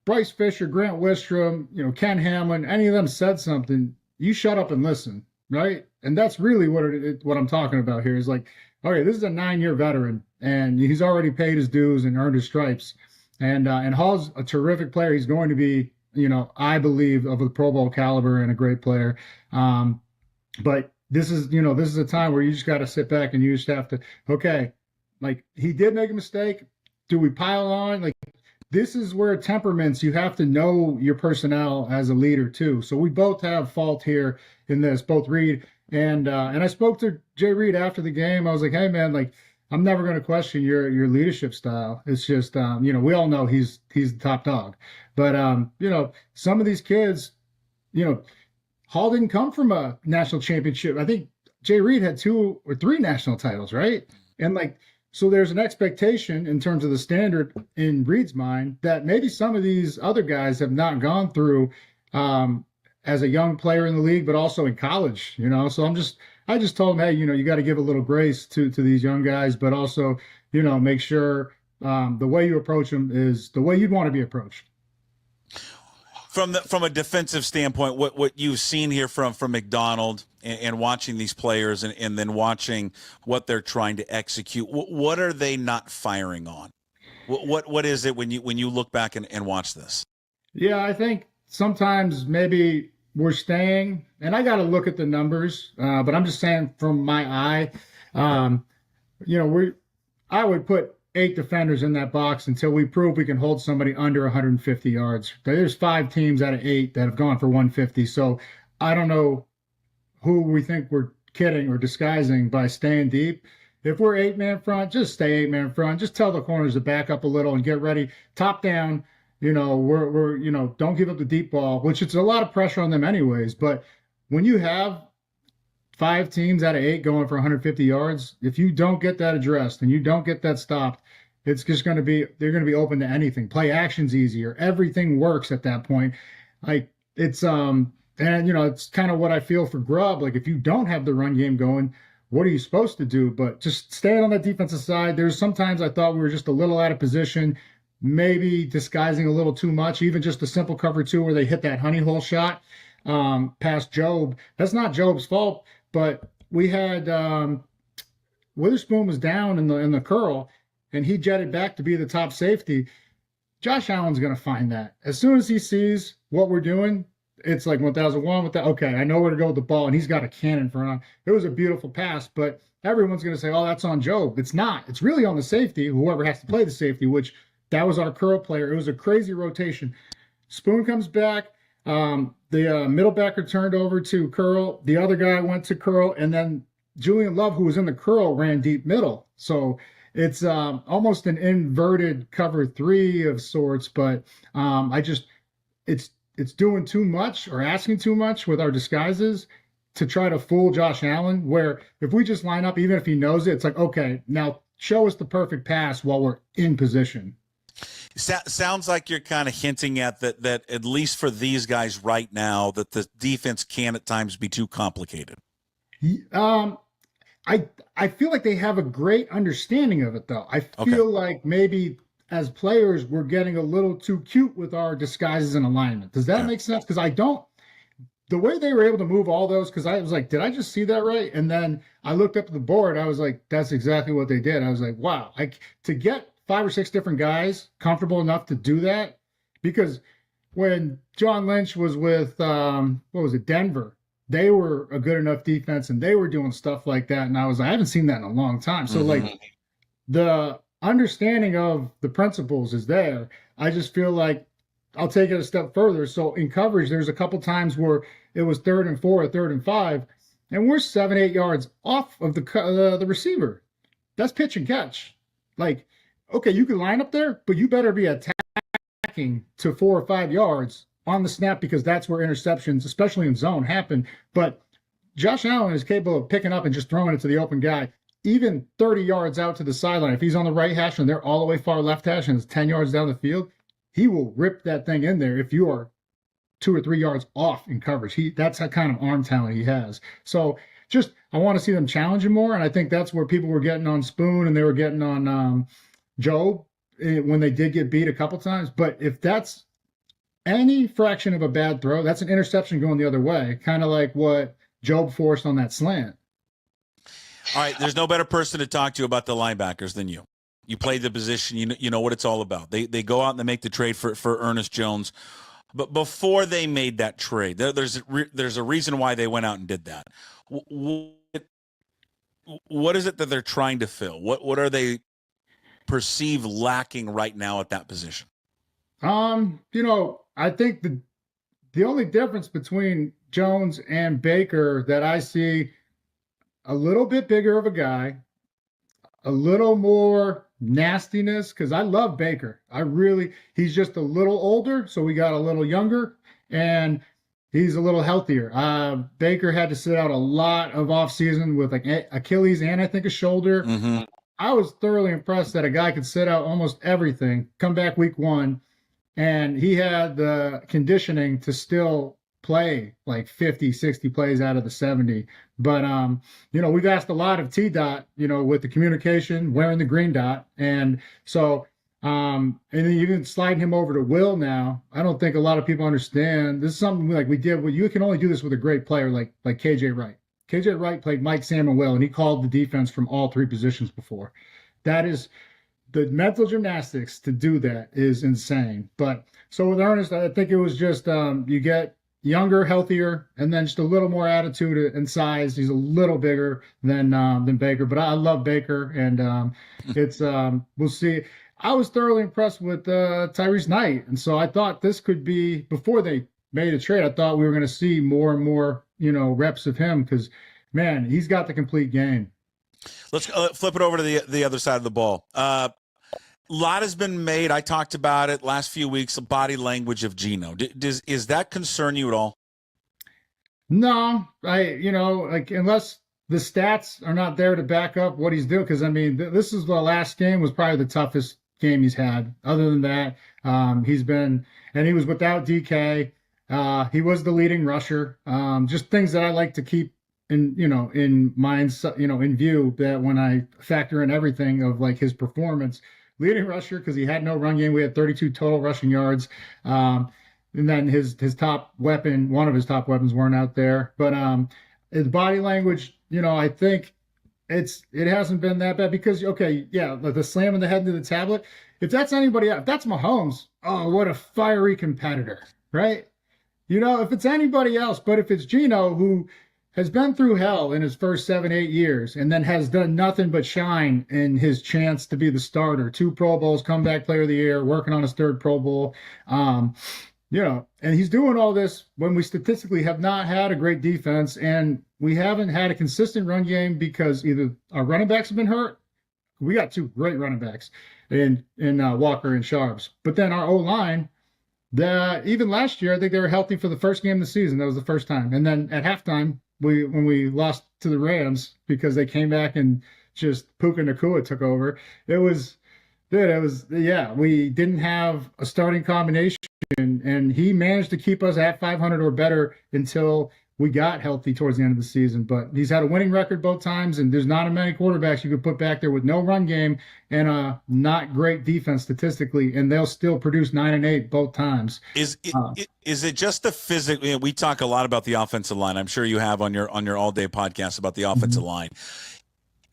Bryce Fisher, Grant Wistrom, Ken Hamlin, any of them said something, you shut up and listen, right? And that's really what I'm talking about here is like, okay, this is a 9-year veteran, and he's already paid his dues and earned his stripes. And Hall's a terrific player. He's going to be, I believe, of a Pro Bowl caliber and a great player. But this is a time where you just got to sit back and you just have to, okay, he did make a mistake. Do we pile on? This is where temperaments, you have to know your personnel as a leader too. So we both have fault here in this, both Reed and I spoke to Jay Reed after the game. I was like, hey man, I'm never going to question your leadership style. It's just, we all know he's the top dog, but some of these kids, Hall didn't come from a national championship. I think Jay Reed had 2 or 3 national titles, right? And so there's an expectation in terms of the standard in Reed's mind that maybe some of these other guys have not gone through as a young player in the league, but also in college, So I just told him, hey, you got to give a little grace to these young guys, but also, make sure the way you approach them is the way you'd want to be approached. From a defensive standpoint, what you've seen here from McDonald and watching these players and then watching what they're trying to execute, what are they not firing on? What is it when you look back and watch this? Yeah, I think sometimes maybe we're staying, and I got to look at the numbers, but I'm just saying from my eye, I would put 8 defenders in that box until we prove we can hold somebody under 150 yards. There's 5 teams out of 8 that have gone for 150. So I don't know who we think we're kidding or disguising by staying deep. If we're 8-man front, just stay 8-man front. Just tell the corners to back up a little and get ready. Top down, we're don't give up the deep ball, which it's a lot of pressure on them anyways. But when you have 5 teams out of 8 going for 150 yards, if you don't get that addressed and you don't get that stopped, it's just they're going to be open to anything. Play action's easier. Everything works at that point. It's kind of what I feel for Grubb. Like, if you don't have the run game going, what are you supposed to do? But just staying on that defensive side. There's sometimes I thought we were just a little out of position, maybe disguising a little too much, even just a simple cover 2 where they hit that honey hole shot past Job. That's not Job's fault. But we had Witherspoon was down in the curl, and he jetted back to be the top safety. Josh Allen's going to find that. As soon as he sees what we're doing, it's like 1001 with that. Okay, I know where to go with the ball, and he's got a cannon for him. It was a beautiful pass, but everyone's going to say, oh, that's on Job. It's not. It's really on the safety, whoever has to play the safety, which that was our curl player. It was a crazy rotation. Spoon comes back. The middle backer turned over to curl. The other guy went to curl, and then Julian Love, who was in the curl, ran deep middle. So it's almost an inverted cover 3 of sorts. But it's doing too much or asking too much with our disguises to try to fool Josh Allen. Where if we just line up, even if he knows it, it's like, okay, now show us the perfect pass while we're in position. Sounds like you're kind of hinting at that at least for these guys right now, that the defense can at times be too complicated. I feel like they have a great understanding of it, though. I feel like maybe as players we're getting a little too cute with our disguises and alignment. Does that make sense? Because the way they were able to move all those, because I was like, did I just see that right? And then I looked up at the board. I was like, that's exactly what they did. I was like, wow, to get 5 or 6 different guys comfortable enough to do that, because when John Lynch was with Denver, they were a good enough defense and they were doing stuff like that, and I was like, I haven't seen that in a long time. So like the understanding of the principles is there. I just feel like I'll take it a step further. So in coverage, there's a couple times where it was 3rd and 4 or 3rd and 5, and we're 7-8 yards off of the receiver. That's pitch and catch. Like, okay, you can line up there, but you better be attacking to 4 or 5 yards on the snap, because that's where interceptions, especially in zone, happen. But Josh Allen is capable of picking up and just throwing it to the open guy, even 30 yards out to the sideline. If he's on the right hash and they're all the way far left hash and it's 10 yards down the field, he will rip that thing in there if you are 2 or 3 yards off in coverage. That's that kind of arm talent he has. So I want to see them challenge him more, and I think that's where people were getting on Spoon and they were getting on Job when they did get beat a couple times. But if that's any fraction of a bad throw, that's an interception going the other way, kind of like what Job forced on that slant. All right, there's no better person to talk to about the linebackers than you. You played the position, you know what it's all about. They go out and they make the trade for Ernest Jones. But before they made that trade, there's a reason why they went out and did that. What is it that they're trying to fill? What are they perceive lacking right now at that position? I think the only difference between Jones and Baker that I see, a little bit bigger of a guy, a little more nastiness, because I love Baker. He's just a little older, so we got a little younger, and he's a little healthier. Baker had to sit out a lot of offseason with like Achilles and I think a shoulder. Mm-hmm. I was thoroughly impressed that a guy could sit out almost everything, come back week 1, and he had the conditioning to still play like 50, 60 plays out of the 70. But, we've asked a lot of T-Dot, with the communication, wearing the green dot. And so, and then you can slide him over to Will now. I don't think a lot of people understand. This is something like we did. Well, you can only do this with a great player like KJ Wright. KJ Wright played Mike, Sam, and Will, and he called the defense from all three positions before. That is the mental gymnastics to do that is insane. But so with Ernest, I think it was just you get younger, healthier, and then just a little more attitude and size. He's a little bigger than Baker, but I love Baker, and it's we'll see. I was thoroughly impressed with Tyrese Knight, and so I thought this could be, before they made a trade, I thought we were going to see more and more reps of him, because man, he's got the complete game. Let's flip it over to the other side of the ball. A lot has been made. I talked about it last few weeks. The body language of Geno. Is that concern you at all? No, unless the stats are not there to back up what he's doing. Because this is the last game was probably the toughest game he's had. Other than that, he was without DK. He was the leading rusher. Just things that I like to keep in mind, in view, that when I factor in everything of like his performance. Leading rusher, because he had no run game. We had 32 total rushing yards. And then his top weapon, one of his top weapons, weren't out there. But his body language, I think it hasn't been that bad, because the slam in the head into the tablet. If that's anybody else, if that's Mahomes, oh, what a fiery competitor, right? If it's anybody else, but if it's Geno, who has been through hell in his first 7-8 years, and then has done nothing but shine in his chance to be the starter. 2 Pro Bowls, comeback player of the year, working on his 3rd Pro Bowl. And he's doing all this when we statistically have not had a great defense, and we haven't had a consistent run game because either our running backs have been hurt. We got 2 great running backs in Walker and Sharps. But then our O-line, even last year, I think they were healthy for the first game of the season. That was the first time. And then at halftime, when we lost to the Rams, because they came back and just Puka Nacua took over, we didn't have a starting combination, and he managed to keep us at 500 or better until we got healthy towards the end of the season. But he's had a winning record both times, and there's not many quarterbacks you could put back there with no run game and a not great defense statistically, and they'll still produce 9 and 8 both times. Is it just the physical? We talk a lot about the offensive line. I'm sure you have on your all day podcast about the offensive line.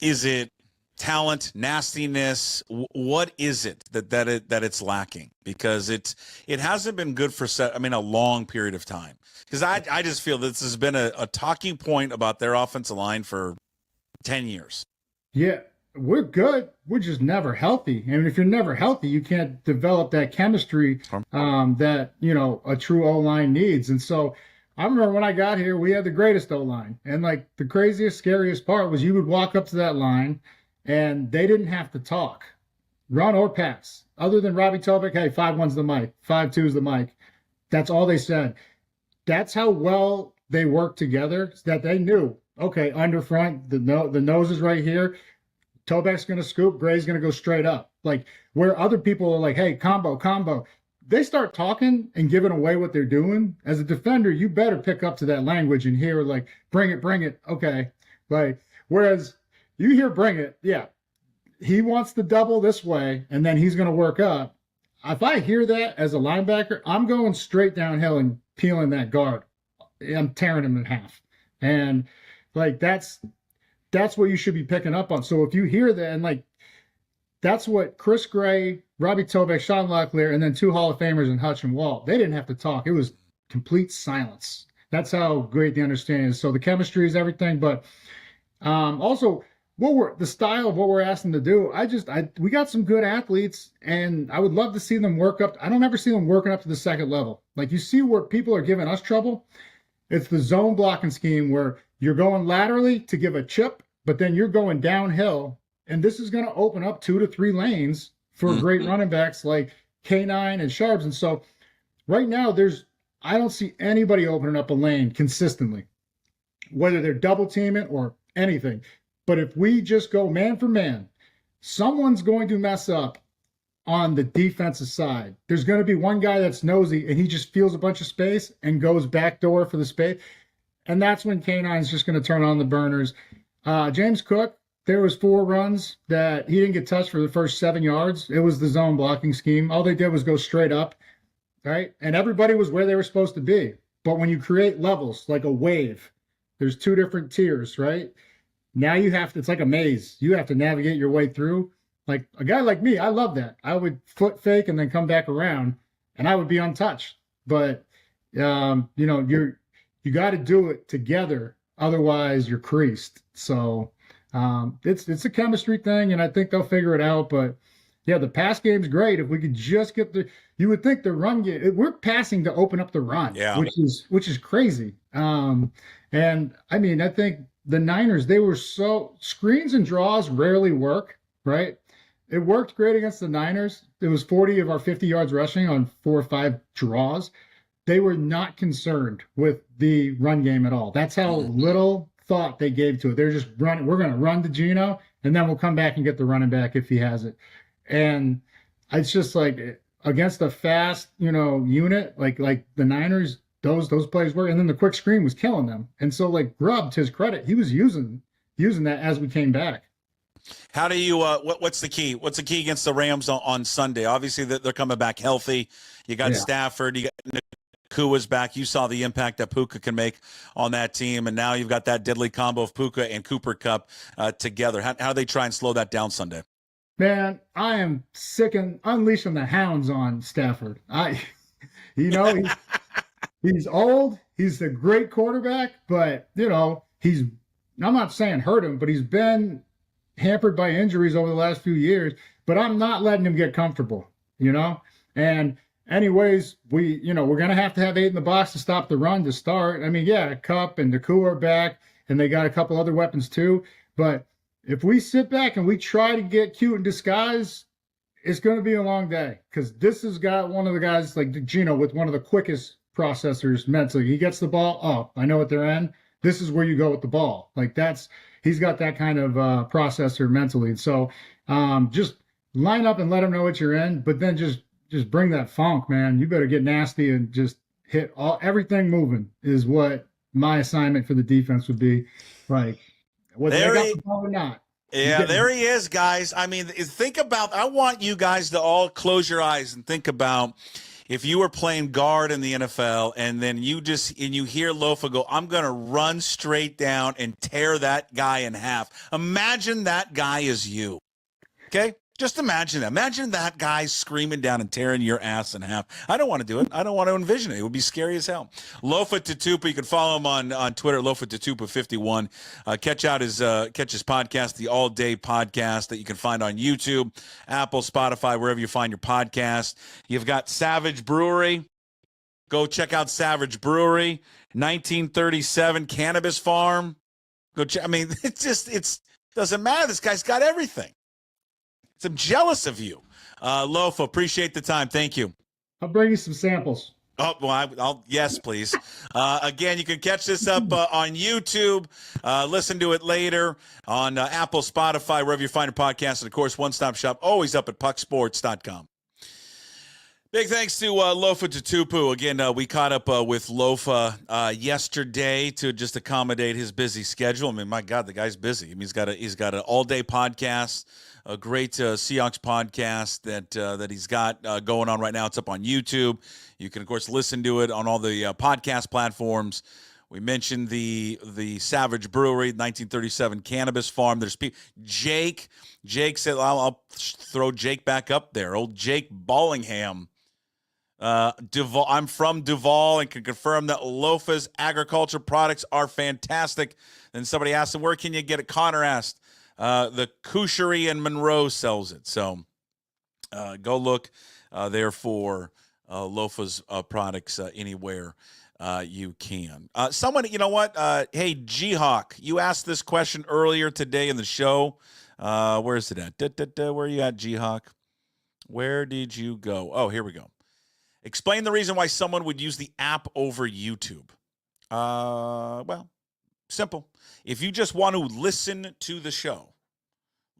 Is it talent, nastiness? What is it that it's lacking? Because it hasn't been good for a long period of time. Because I just feel this has been a talking point about their offensive line for 10 years. Yeah, we're good. We're just never healthy. And if you're never healthy, you can't develop that chemistry that, a true O-line needs. And so I remember when I got here, we had the greatest O-line. And like the craziest, scariest part was you would walk up to that line and they didn't have to talk, run or pass. Other than Robbie Tobick, hey, 5-1's the mic, 5-2's the mic. That's all they said. That's how well they worked together, that they knew, okay, under front, the nose is right here. Toback's going to scoop, Gray's going to go straight up. Like where other people are like, hey, combo. They start talking and giving away what they're doing. As a defender, you better pick up to that language and hear like, bring it. Okay. Like, whereas you hear bring it. Yeah. He wants to double this way and then he's going to work up. If I hear that as a linebacker, I'm going straight downhill and peeling that guard. I'm tearing him in half. And like, that's what you should be picking up on. So if you hear that, and like, that's what Chris Gray, Robbie Tobick, Sean Locklear, and then 2 Hall of Famers in Hutch and Walt, they didn't have to talk. It was complete silence. That's how great the understanding is. So the chemistry is everything, but also the style of what we're asking to do. We got some good athletes, and I would love to see them work up. I don't ever see them working up to the second level. Like you see where people are giving us trouble. It's the zone blocking scheme where you're going laterally to give a chip, but then you're going downhill. And this is going to open up 2 to 3 lanes for great running backs like K9 and Sharps. And so right now I don't see anybody opening up a lane consistently, whether they're double teaming or anything. But if we just go man for man, someone's going to mess up on the defensive side. There's going to be one guy that's nosy and he just feels a bunch of space and goes backdoor for the space. And that's when K9's just going to turn on the burners. James Cook, there was 4 runs that he didn't get touched for the first 7 yards. It was the zone blocking scheme. All they did was go straight up, right? And everybody was where they were supposed to be. But when you create levels like a wave, there's 2 different tiers, right? Now you have to, it's like a maze. You have to navigate your way through. Like a guy like me, I love that. I would foot fake and then come back around and I would be untouched. But, you know, you got to do it together. Otherwise you're creased. So it's a chemistry thing and I think they'll figure it out. But yeah, the pass game's great. If we could just get you would think the run game, we're passing to open up the run, which is crazy. And I mean, I think the Niners, they were screens and draws rarely work, right? It worked great against the Niners. It was 40 of our 50 yards rushing on 4 or 5 draws. They were not concerned with the run game at all. That's how little thought they gave to it. They're just running. We're going to run to Geno, and then we'll come back and get the running back if he has it. And it's just like against a fast, unit like the Niners, those plays were, and then the quick screen was killing them. And so, like Grubb, to his credit, he was using that as we came back. How do you? What's the key? What's the key against the Rams on Sunday? Obviously, they're coming back healthy. You got Stafford. You got Nakua's back. You saw the impact that Puka can make on that team, and now you've got that deadly combo of Puka and Cooper Kupp together. How do they try and slow that down Sunday? Man, I am sick and unleashing the hounds on Stafford. He's old. He's a great quarterback, but I'm not saying hurt him, but he's been hampered by injuries over the last few years. But I'm not letting him get comfortable, And anyways, we're gonna have to have 8 in the box to stop the run to start. I mean, yeah, Kupp and Nakua are back, and they got a couple other weapons too. But if we sit back and we try to get cute in disguise, it's going to be a long day because this has got one of the guys like Geno with one of the quickest processors mentally. He gets the ball. Oh, I know at their end. This is where you go with the ball. Like he's got that kind of processor mentally. So just line up and let him know what you're in, but then just bring that funk, man. You better get nasty and just hit everything moving is what my assignment for the defense would be. Like, whether they got the ball or not. Yeah, there he is, guys. I mean, I want you guys to all close your eyes and think about if you were playing guard in the NFL and then you hear Lofa go, I'm going to run straight down and tear that guy in half. Imagine that guy is you. Okay? Just imagine that. Imagine that guy screaming down and tearing your ass in half. I don't want to do it. I don't want to envision it. It would be scary as hell. Lofa Tatupu, you can follow him on Twitter, Lofa Tatupu 51. Catch his podcast, the All Day Podcast that you can find on YouTube, Apple, Spotify, wherever you find your podcast. You've got Savage Brewery. Go check out Savage Brewery, 1937 Cannabis Farm. Go check. I mean, it doesn't matter. This guy's got everything. I'm jealous of you. Lofa, appreciate the time. Thank you. I'll bring you some samples. Oh, well, yes, please. Again, you can catch this up on YouTube. Listen to it later on Apple, Spotify, wherever you find your podcast. And, of course, one-stop shop, always up at pucksports.com. Big thanks to Lofa Tatupu. Again, we caught up with Lofa yesterday to just accommodate his busy schedule. I mean, my God, the guy's busy. I mean, he's got an all-day podcast, a great Seahawks podcast that he's got going on right now. It's up on YouTube. You can, of course, listen to it on all the podcast platforms. We mentioned the Savage Brewery, 1937 Cannabis Farm. There's Jake said, I'll throw Jake back up there. Old Jake Ballingham. Duval, I'm from Duval and can confirm that Lofa's agriculture products are fantastic. Then somebody asked him, where can you get it? Connor asked. The Couchery in Monroe sells it. So go look there for Lofa's products anywhere you can. Someone, you know what? Hey, G-Hawk, you asked this question earlier today in the show. Where is it at? Where are you at, G-Hawk? Where did you go? Oh, here we go. Explain the reason why someone would use the app over YouTube. Well, simple. If you just want to listen to the show,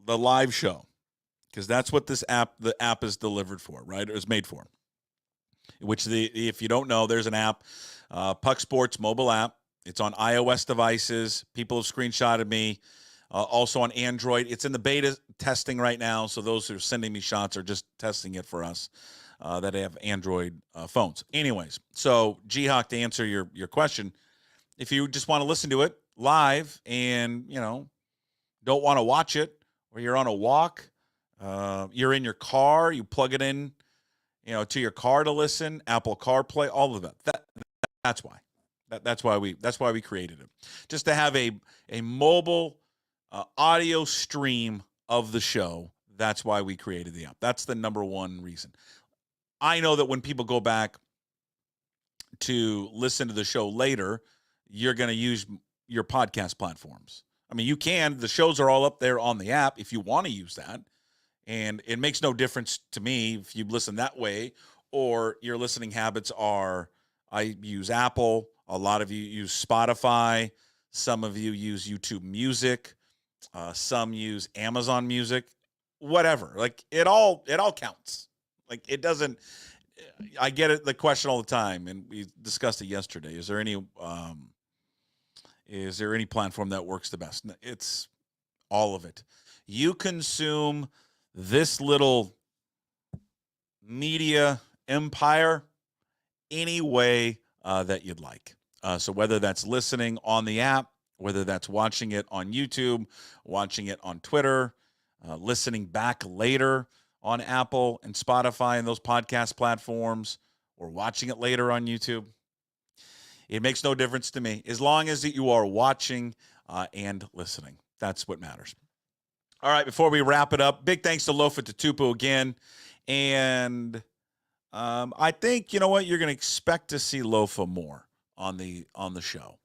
the live show, because that's what the app is delivered for, right? Or is made for. Which if you don't know, there's an app, Puck Sports mobile app. It's on iOS devices. People have screenshotted me. Also on Android. It's in the beta testing right now, so those who are sending me shots are just testing it for us that have Android phones. Anyways, so G-Hawk, to answer your question, if you just want to listen to it live and, don't want to watch it, or you're on a walk, you're in your car, you plug it in, to your car to listen, Apple CarPlay, all of that. That's why. That's why we created it. Just to have a mobile audio stream of the show. That's why we created the app. That's the number one reason. I know that when people go back to listen to the show later, you're going to use your podcast platforms. I mean, you can. The shows are all up there on the app if you want to use that. And it makes no difference to me if you listen that way or your listening habits are, I use Apple. A lot of you use Spotify. Some of you use YouTube Music. Some use Amazon Music. Whatever. Like it all counts. Like it doesn't. I get it. The question all the time, and we discussed it yesterday. Is there any platform that works the best? It's all of it. You consume this little media empire any way that you'd like. So whether that's listening on the app, whether that's watching it on YouTube, watching it on Twitter, listening back later on Apple and Spotify and those podcast platforms, or watching it later on YouTube, it makes no difference to me. As long as you are watching and listening, that's what matters. All right, before we wrap it up, big thanks to Lofa Tatupu again. And I think, you know what, you're going to expect to see Lofa more on the show.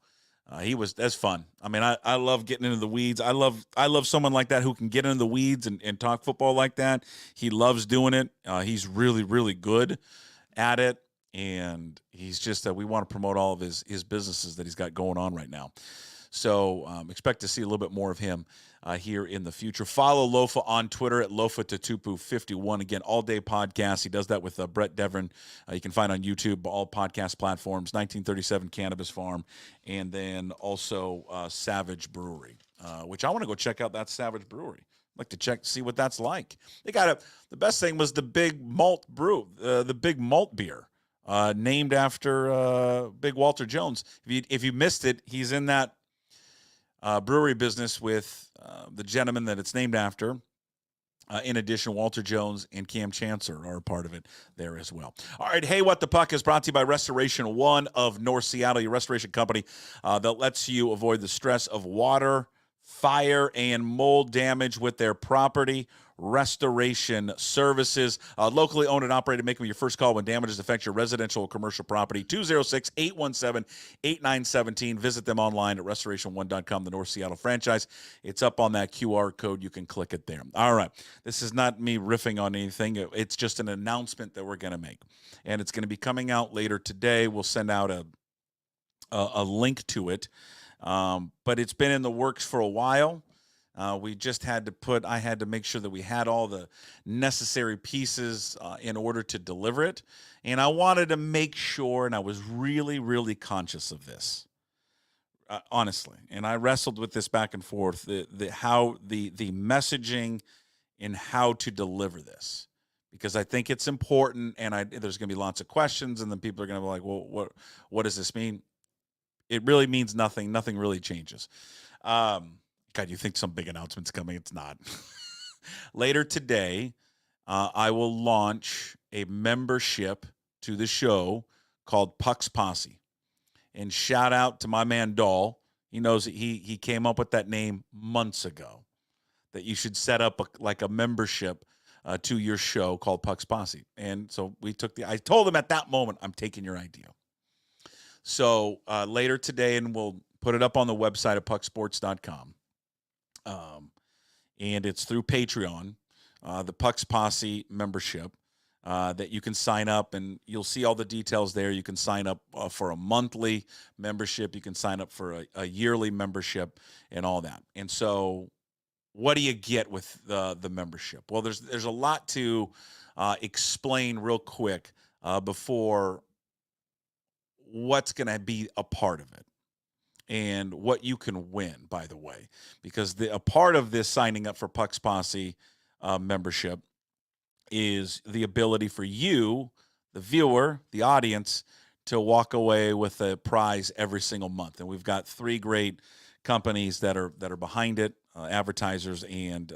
That's fun. I mean, I love getting into the weeds. I love someone like that who can get into the weeds and talk football like that. He loves doing it. He's really, really good at it. And he's just we want to promote all of his businesses that he's got going on right now. So expect to see a little bit more of him here in the future. Follow Lofa on Twitter at Lofa Tatupu 51. Again, all-day podcast. He does that with Brett Devon. You can find on YouTube, all podcast platforms, 1937 Cannabis Farm, and then also Savage Brewery, which I want to go check out that Savage Brewery. I'd like to see what that's like. They got the best thing was the Big Malt Brew, the Big Malt beer, named after Big Walter Jones. If you missed it, he's in that brewery business with the gentleman that it's named after. In addition, Walter Jones and Cam Chancellor are a part of it there as well. All right, Hey, What the Puck is brought to you by Restoration One of North Seattle, your restoration company that lets you avoid the stress of water, fire, and mold damage with their property restoration services. Locally owned and operated. Make them your first call when damages affect your residential or commercial property. 206-817-8917. Visit them online at restoration1.com, the North Seattle franchise. It's up on that QR code. You can click it there. All right. This is not me riffing on anything. It's just an announcement that we're going to make. And it's going to be coming out later today. We'll send out a link to it. But it's been in the works for a while. We just I had to make sure that we had all the necessary pieces in order to deliver it. And I wanted to make sure, and I was really, really conscious of this, honestly. And I wrestled with this back and forth, the messaging and how to deliver this. Because I think it's important, and there's going to be lots of questions, and then people are going to be like, well, what does this mean? It really means nothing. Nothing really changes. God, you think some big announcement's coming? It's not. Later today, I will launch a membership to the show called Puck's Posse. And shout out to my man Dahl. He knows that he came up with that name months ago, that you should set up a membership to your show called Puck's Posse. And so I told him at that moment, I'm taking your idea. So later today, and we'll put it up on the website at pucksports.com. And it's through Patreon, the Puck's Posse membership, that you can sign up, and you'll see all the details there. You can sign up for a monthly membership. You can sign up for a yearly membership and all that. And so what do you get with the membership? Well, there's a lot to explain real quick before what's going to be a part of it and what you can win, by the way, because a part of this signing up for Puck's Posse membership is the ability for you, the viewer, the audience, to walk away with a prize every single month. And we've got 3 great companies that are behind it, advertisers, and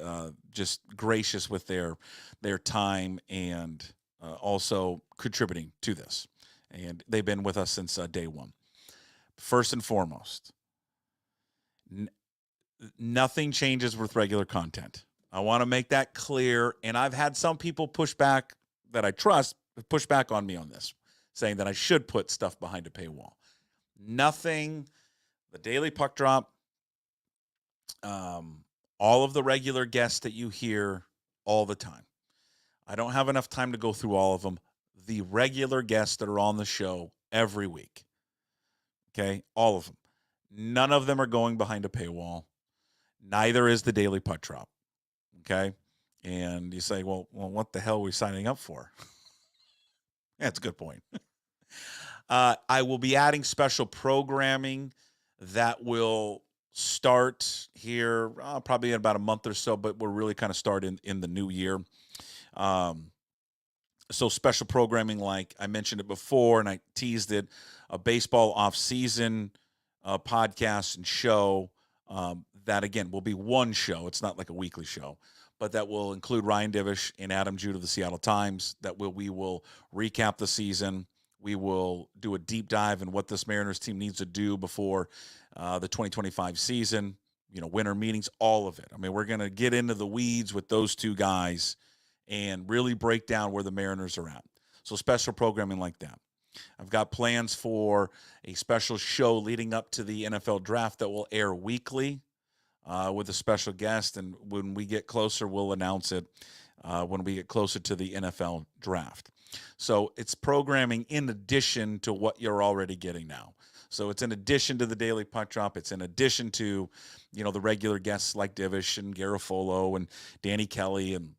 just gracious with their time and also contributing to this. And they've been with us since day one. First and foremost, nothing changes with regular content. I want to make that clear. And I've had some people push back that I trust, push back on me on this, saying that I should put stuff behind a paywall. Nothing, the Daily Puck Drop, all of the regular guests that you hear all the time. I don't have enough time to go through all of them. The regular guests that are on the show every week. Okay, all of them. None of them are going behind a paywall. Neither is the Daily Puck Drop. Okay, and you say, well, what the hell are we signing up for? That's a good point. I will be adding special programming that will start here probably in about a month or so, but we'll really kind of start in the new year. So special programming, like I mentioned it before, and I teased it, a baseball offseason podcast and show that, again, will be one show. It's not like a weekly show, but that will include Ryan Divish and Adam Jude of the Seattle Times. We will recap the season. We will do a deep dive in what this Mariners team needs to do before the 2025 season, winter meetings, all of it. I mean, we're going to get into the weeds with those two guys and really break down where the Mariners are at. So special programming like that. I've got plans for a special show leading up to the NFL draft that will air weekly with a special guest. And when we get closer, we'll announce it when we get closer to the NFL draft. So it's programming in addition to what you're already getting now. So it's in addition to the Daily Puck Drop. It's in addition to, the regular guests like Divish and Garafolo and Danny Kelly and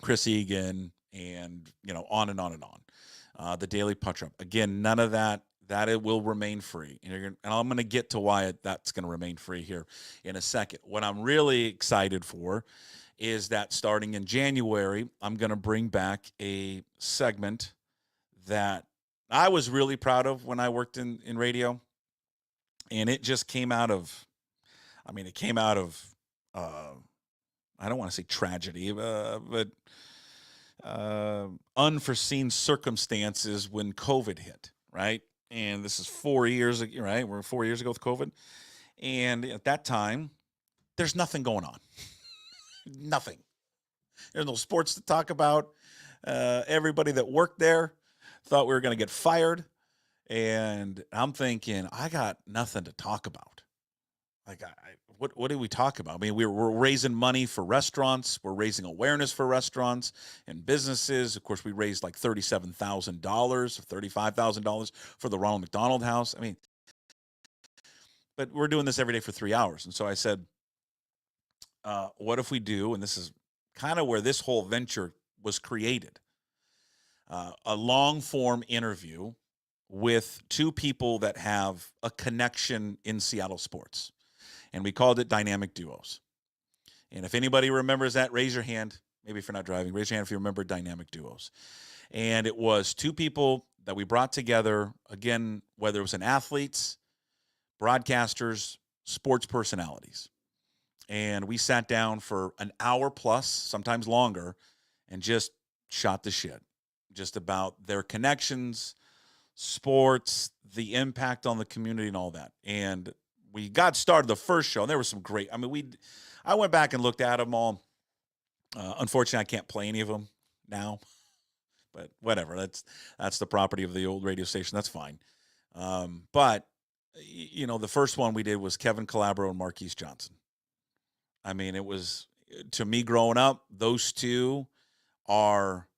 Chris Egan and, on and on and on. The Daily Puck Drop. Again, none of that it will remain free. And I'm going to get to why that's going to remain free here in a second. What I'm really excited for is that starting in January, I'm going to bring back a segment that I was really proud of when I worked in radio. And it just came out of, I don't want to say tragedy, but unforeseen circumstances when COVID hit, right? And this is 4 years ago, right? We're 4 years ago with COVID. And at that time, there's nothing going on. Nothing. There's no sports to talk about. Everybody that worked there thought we were going to get fired. And I'm thinking, I got nothing to talk about. Like, what do we talk about? I mean, we're raising money for restaurants. We're raising awareness for restaurants and businesses. Of course, we raised like $37,000 or $35,000 for the Ronald McDonald House. I mean, but we're doing this every day for 3 hours. And so I said, what if we do, and this is kind of where this whole venture was created, a long-form interview with two people that have a connection in Seattle sports. And we called it Dynamic Duos. And if anybody remembers that, raise your hand. Maybe if you're not driving, raise your hand if you remember Dynamic Duos. And it was two people that we brought together, again, whether it was an athletes, broadcasters, sports personalities. And we sat down for an hour plus, sometimes longer, and just shot the shit. Just about their connections, sports, the impact on the community and all that. And we got started the first show, and there was some great, I went back and looked at them all. Unfortunately, I can't play any of them now, but whatever. That's the property of the old radio station. That's fine. But, the first one we did was Kevin Calabro and Marquise Johnson. I mean, it was, to me growing up, those two are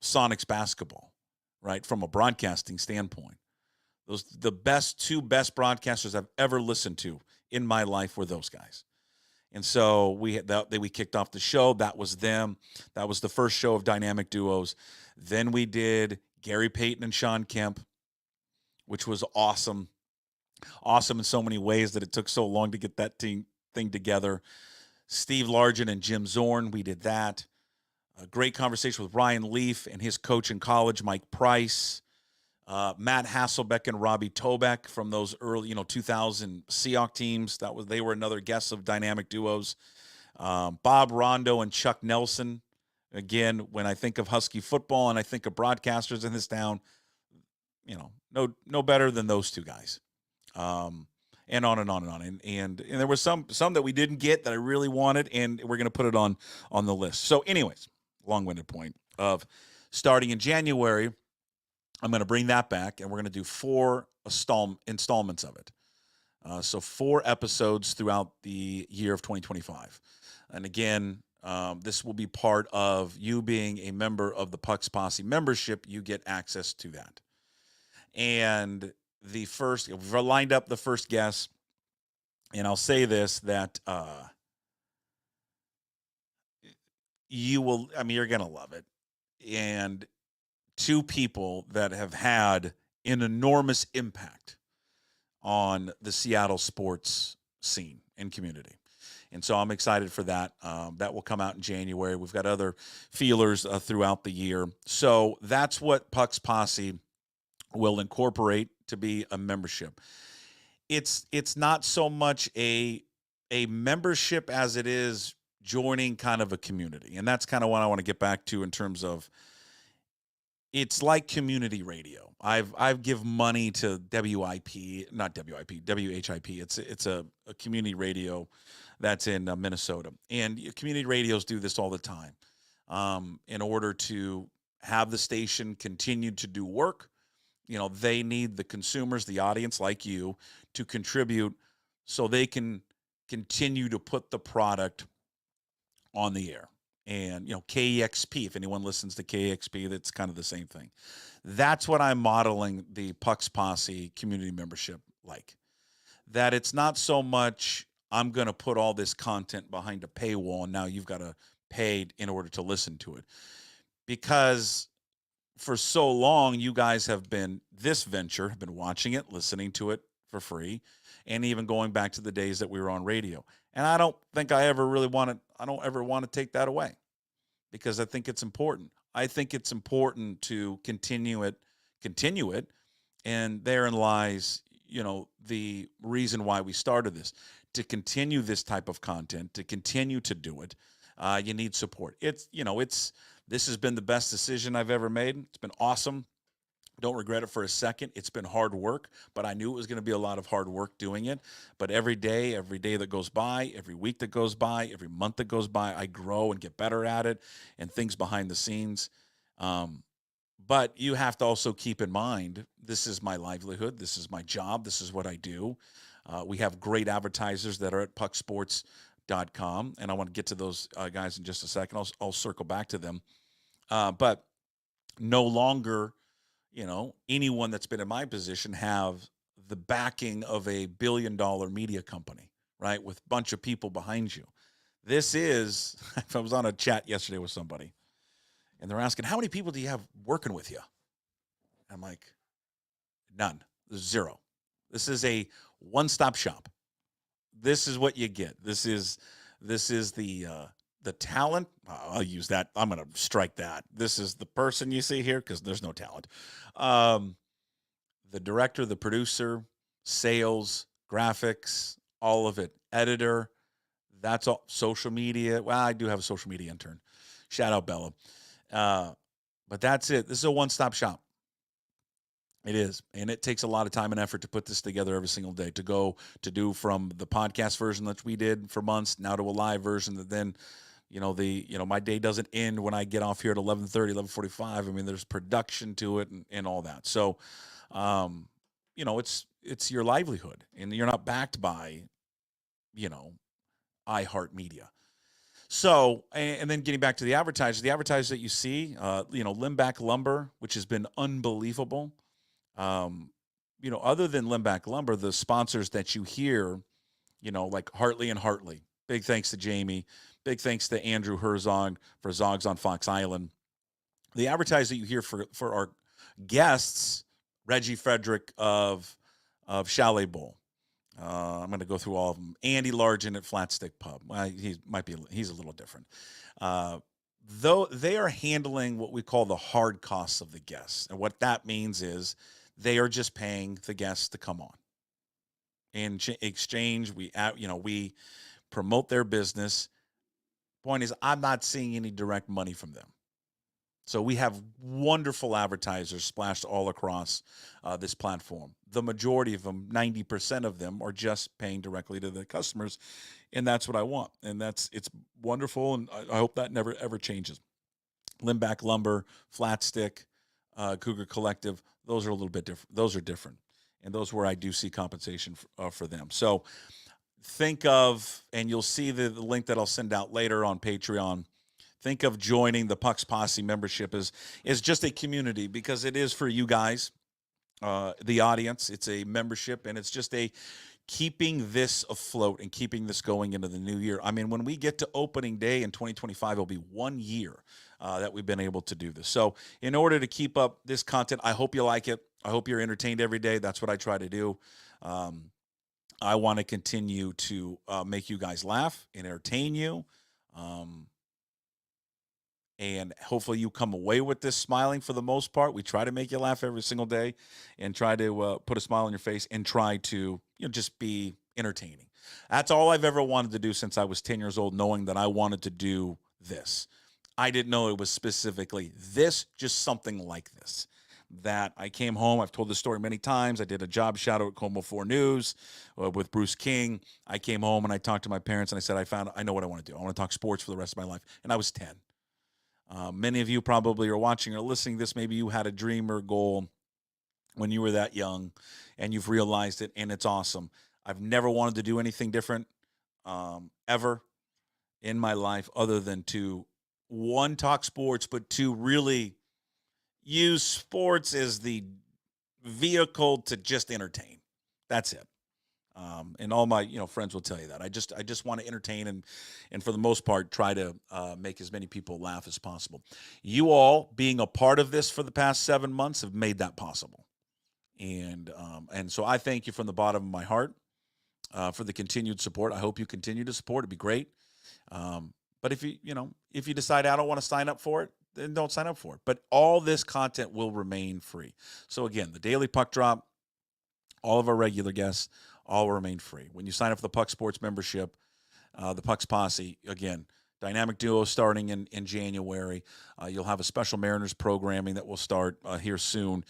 Sonics basketball, right? From a broadcasting standpoint. The two best broadcasters I've ever listened to in my life were those guys. And so we kicked off the show. That was them. That was the first show of Dynamic Duos. Then we did Gary Payton and Sean Kemp, which was awesome. Awesome in so many ways that it took so long to get that thing together. Steve Largent and Jim Zorn, we did that. A great conversation with Ryan Leaf and his coach in college, Mike Price. Matt Hasselbeck and Robbie Tobeck from those early, 2000 Seahawks teams. They were another guest of Dynamic Duos. Bob Rondo and Chuck Nelson. Again, when I think of Husky football and I think of broadcasters in this town, no better than those two guys. And on and on and on. And there was some that we didn't get that I really wanted, and we're going to put it on the list. So anyways, long-winded point of starting in January, I'm going to bring that back, and we're going to do 4 installments of it. So 4 episodes throughout the year of 2025. And again, this will be part of you being a member of the Pucks Posse membership. You get access to that. And we've lined up the first guest, and I'll say this, that you're going to love it. And 2 people that have had an enormous impact on the Seattle sports scene and community. And so I'm excited for that. That will come out in January. We've got other feelers throughout the year. So that's what Pucks Posse will incorporate to be a membership. It's not so much a membership as it is joining kind of a community. And that's kind of what I want to get back to in terms of, it's like community radio. I've give money to WHIP. It's a community radio that's in Minnesota. And community radios do this all the time. In order to have the station continue to do work, they need the consumers, the audience like you, to contribute so they can continue to put the product on the air. And, KEXP, if anyone listens to KEXP, that's kind of the same thing. That's what I'm modeling the Pucks Posse community membership like. That it's not so much I'm going to put all this content behind a paywall and now you've got to pay in order to listen to it. Because for so long, you guys have been watching it, listening to it for free, and even going back to the days that we were on radio. And I don't think I don't ever want to take that away, because I think it's important. I think it's important to continue it. And therein lies, the reason why we started this, to continue this type of content, to continue to do it. You need support. This has been the best decision I've ever made. It's been awesome. Don't regret it for a second. It's been hard work, but I knew it was going to be a lot of hard work doing it. But every day that goes by, every week that goes by, every month that goes by, I grow and get better at it, and things behind the scenes. But you have to also keep in mind, this is my livelihood. This is my job. This is what I do. We have great advertisers that are at pucksports.com, and I want to get to those guys in just a second. I'll circle back to them. But no longer, anyone that's been in my position have the backing of a billion-dollar media company, right, with a bunch of people behind you. This is, I was on a chat yesterday with somebody, and they're asking, how many people do you have working with you? I'm like, none. 0. This is a one-stop shop. This is what you get. This is the talent. I'll use that. I'm going to strike that. This is the person you see here, because there's no talent. The director, the producer, sales, graphics, all of it. Editor, that's all. Social media. Well, I do have a social media intern. Shout out Bella. But that's it. This is a one-stop shop. It is. And it takes a lot of time and effort to put this together every single day, to do from the podcast version that we did for months now to a live version that then, my day doesn't end when I get off here at 11:30, 11:45. There's production to it and all that. So, it's your livelihood, and you're not backed by, iHeartMedia. So, and then getting back to the advertisers that you see, Limback Lumber, which has been unbelievable. Other than Limback Lumber, the sponsors that you hear, like Hartley and Hartley, Big thanks to Jamie. Big thanks to Andrew Herzog for Zogs on Fox Island. The advertiser you hear for our guests, Reggie Frederick of Chalet Bowl. I'm going to go through all of them. Andy Largent at Flat Stick Pub. He's a little different. Though they are handling what we call the hard costs of the guests. And what that means is they are just paying the guests to come on. In exchange, we promote their business. Point is, I'm not seeing any direct money from them. So we have wonderful advertisers splashed all across this platform. The majority of them, 90% of them, are just paying directly to the customers, and that's what I want. And it's wonderful, and I hope that never ever changes. Limback Lumber, Flat Stick, Cougar Collective, those are a little bit different. Those are different, and those where I do see compensation for them. So think of, and you'll see the link that I'll send out later on Patreon. Think of joining the Pucks Posse membership as just a community, because it is for you guys, the audience. It's a membership, and it's just a keeping this afloat and keeping this going into the new year. I mean, when we get to opening day in 2025, it'll be 1 year that we've been able to do this. So in order to keep up this content, I hope you like it. I hope you're entertained every day. That's what I try to do. I want to continue to make you guys laugh and entertain you. And hopefully you come away with this smiling for the most part. We try to make you laugh every single day and try to put a smile on your face and try to just be entertaining. That's all I've ever wanted to do since I was 10 years old, knowing that I wanted to do this. I didn't know it was specifically this, just something like this. That I came home. I've told this story many times. I did a job shadow at Como 4 News with Bruce King. I came home and I talked to my parents and I said, I know what I want to do. I want to talk sports for the rest of my life. And I was 10. Many of you probably are watching or listening to this. Maybe you had a dream or goal when you were that young and you've realized it, and it's awesome. I've never wanted to do anything different ever in my life other than to, one, talk sports, but two, really use sports as the vehicle to just entertain. That's it. And all my friends will tell you that. I just want to entertain and for the most part try to make as many people laugh as possible. You all being a part of this for the past 7 months have made that possible. And so I thank you from the bottom of my heart for the continued support. I hope you continue to support. It'd be great. But if you decide I don't want to sign up for it, then don't sign up for it. But all this content will remain free. So again, the Daily Puck Drop, all of our regular guests, all remain free. When you sign up for the Puck Sports membership, the Pucks Posse, again, dynamic duo starting in January. You'll have a special Mariners programming that will start here soon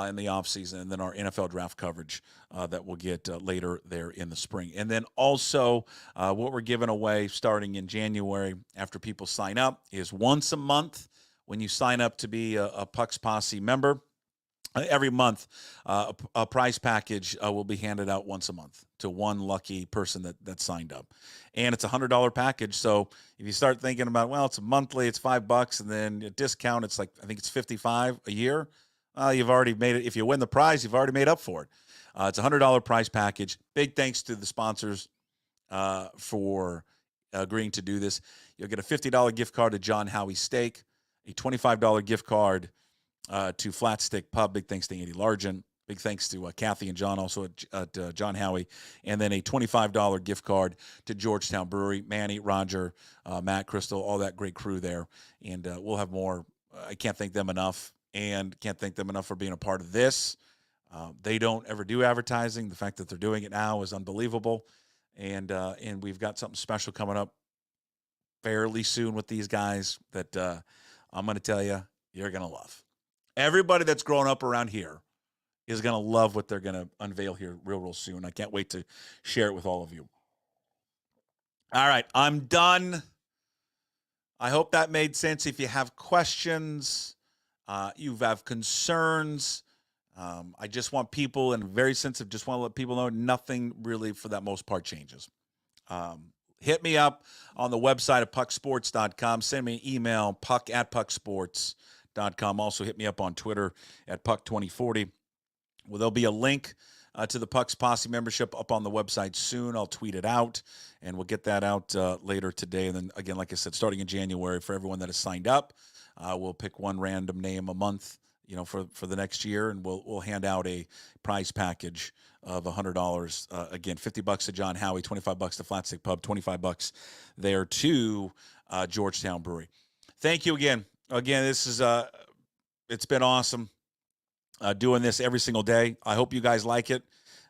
in the offseason, and then our NFL draft coverage that we'll get later there in the spring. And then also what we're giving away starting in January after people sign up is once a month when you sign up to be a Pucks Posse member. Every month, a prize package will be handed out once a month to one lucky person that signed up. And it's a $100 package. So if you start thinking about, well, it's a monthly, it's $5, and then a discount, it's like, I think it's $55 a year. You've already made it. If you win the prize, you've already made up for it. It's a $100 prize package. Big thanks to the sponsors for agreeing to do this. You'll get a $50 gift card to John Howie Steak, a $25 gift card to Flat Stick Pub. Big thanks to Andy Largent. Big thanks to Kathy and John, also at John Howie. And then a $25 gift card to Georgetown Brewery. Manny, Roger, Matt, Crystal, all that great crew there. And we'll have more. I can't thank them enough, and can't thank them enough for being a part of this. They don't ever do advertising. The fact that they're doing it now is unbelievable. And we've got something special coming up fairly soon with these guys that I'm going to tell you, you're going to love. Everybody that's grown up around here is going to love what they're going to unveil here real soon. I can't wait to share it with all of you. All right, I'm done. I hope that made sense. If you have questions, you have concerns, I just want people, and very sensitive, just want to let people know nothing really for that most part changes. Hit me up on the website at pucksports.com. Send me an email, puck@pucksports.com. Also hit me up on Twitter at Puck2040. Well, there'll be a link to the Pucks Posse membership up on the website soon. I'll tweet it out, and we'll get that out later today. And then, again, like I said, starting in January, for everyone that has signed up, we'll pick one random name a month, for the next year, and we'll hand out a prize package of $100. Again, $50 to John Howie, $25 to Flat Stick Pub, $25 there to Georgetown Brewery. Thank you again. Again, this is it's been awesome doing this every single day. I hope you guys like it.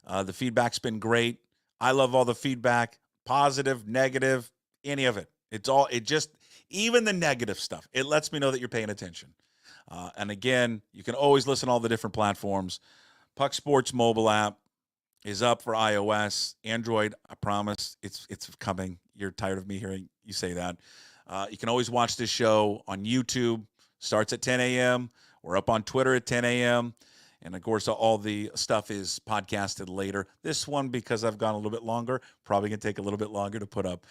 The feedback's been great. I love all the feedback, positive, negative, any of it. Even the negative stuff. It lets me know that you're paying attention. And again, you can always listen to all the different platforms. Puck Sports mobile app is up for iOS, Android. I promise it's coming. You're tired of me hearing you say that. You can always watch this show on YouTube. Starts at 10 a.m. We're up on Twitter at 10 a.m. And, of course, all the stuff is podcasted later. This one, because I've gone a little bit longer, probably going to take a little bit longer to put up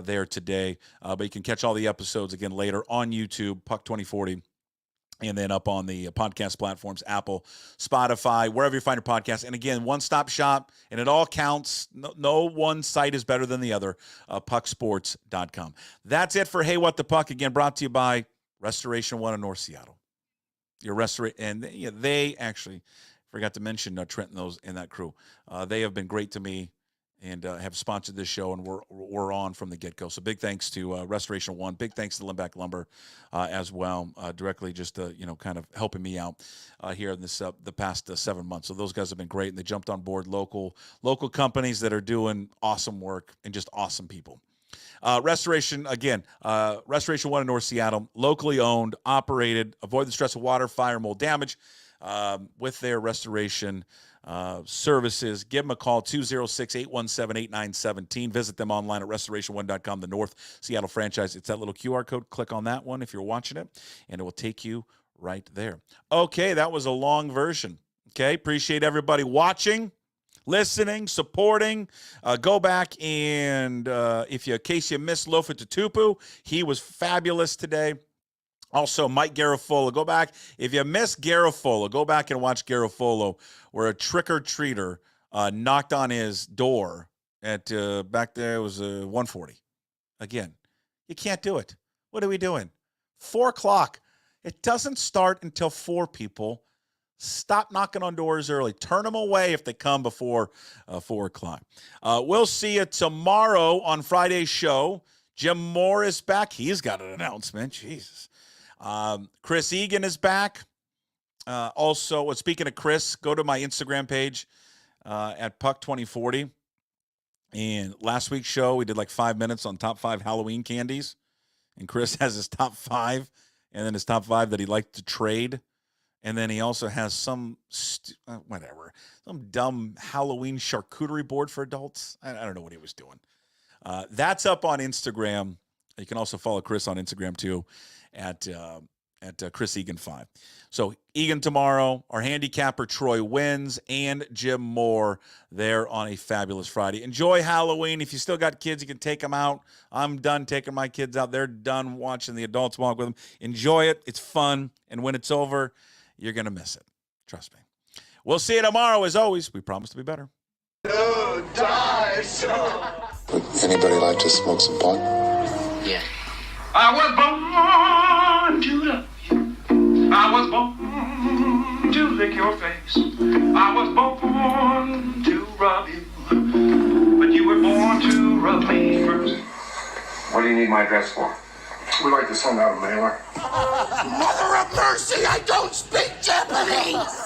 there today. But you can catch all the episodes again later on YouTube, Puck 2040. And then up on the podcast platforms, Apple, Spotify, wherever you find your podcast. And again, one-stop shop, and it all counts. No one site is better than the other, pucksports.com. That's it for Hey, What the Puck? Again, brought to you by Restoration One in North Seattle. And they actually, forgot to mention Trent and that crew. They have been great to me and have sponsored this show, and we're on from the get-go. So big thanks to Restoration One. Big thanks to Limback Lumber as well, directly just kind of helping me out here in this the past 7 months. So those guys have been great, and they jumped on board local companies that are doing awesome work and just awesome people. Restoration One in North Seattle, locally owned, operated, avoid the stress of water, fire, mold damage with their restoration services. Give them a call, 206-817-8917. Visit them online at restoration1.com, the North Seattle franchise. It's that little QR code. Click on that one if you're watching it, and it will take you right there. Okay, that was a long version. Okay, appreciate everybody watching, listening, supporting. Go back and in case you missed Lofa Tatupu, he was fabulous today. Also, Mike Garafolo. Go back. If you missed Garafolo, go back and watch Garafolo, where a trick-or-treater knocked on his door at back there. It was 140. Again, you can't do it. What are we doing? 4 o'clock. It doesn't start until 4, people. Stop knocking on doors early. Turn them away if they come before 4 o'clock. We'll see you tomorrow on Friday's show. Jim Moore is back. He's got an announcement. Jesus. Chris Egan is back. Also, speaking of Chris, go to my Instagram page at Puck 2040. And last week's show, we did like 5 minutes on top 5 Halloween candies. And Chris has his top 5, and then his top 5 that he'd like to trade. And then he also has some dumb Halloween charcuterie board for adults. I don't know what he was doing. That's up on Instagram. You can also follow Chris on Instagram too, at Chris Egan 5. So Egan tomorrow, our handicapper Troy wins, and Jim Moore there on a fabulous Friday. Enjoy Halloween. If you still got kids, you can take them out. I'm done taking my kids out. They're done watching the adults walk with them. Enjoy it. It's fun. And when it's over, you're going to miss it. Trust me. We'll see you tomorrow. As always, we promise to be better. Would anybody like to smoke some pot? Yeah. I was born to love you. I was born to lick your face. I was born to rub you. But you were born to rub me first. What do you need my address for? We'd like to send out a mailer. Mother of mercy, I don't speak Japanese!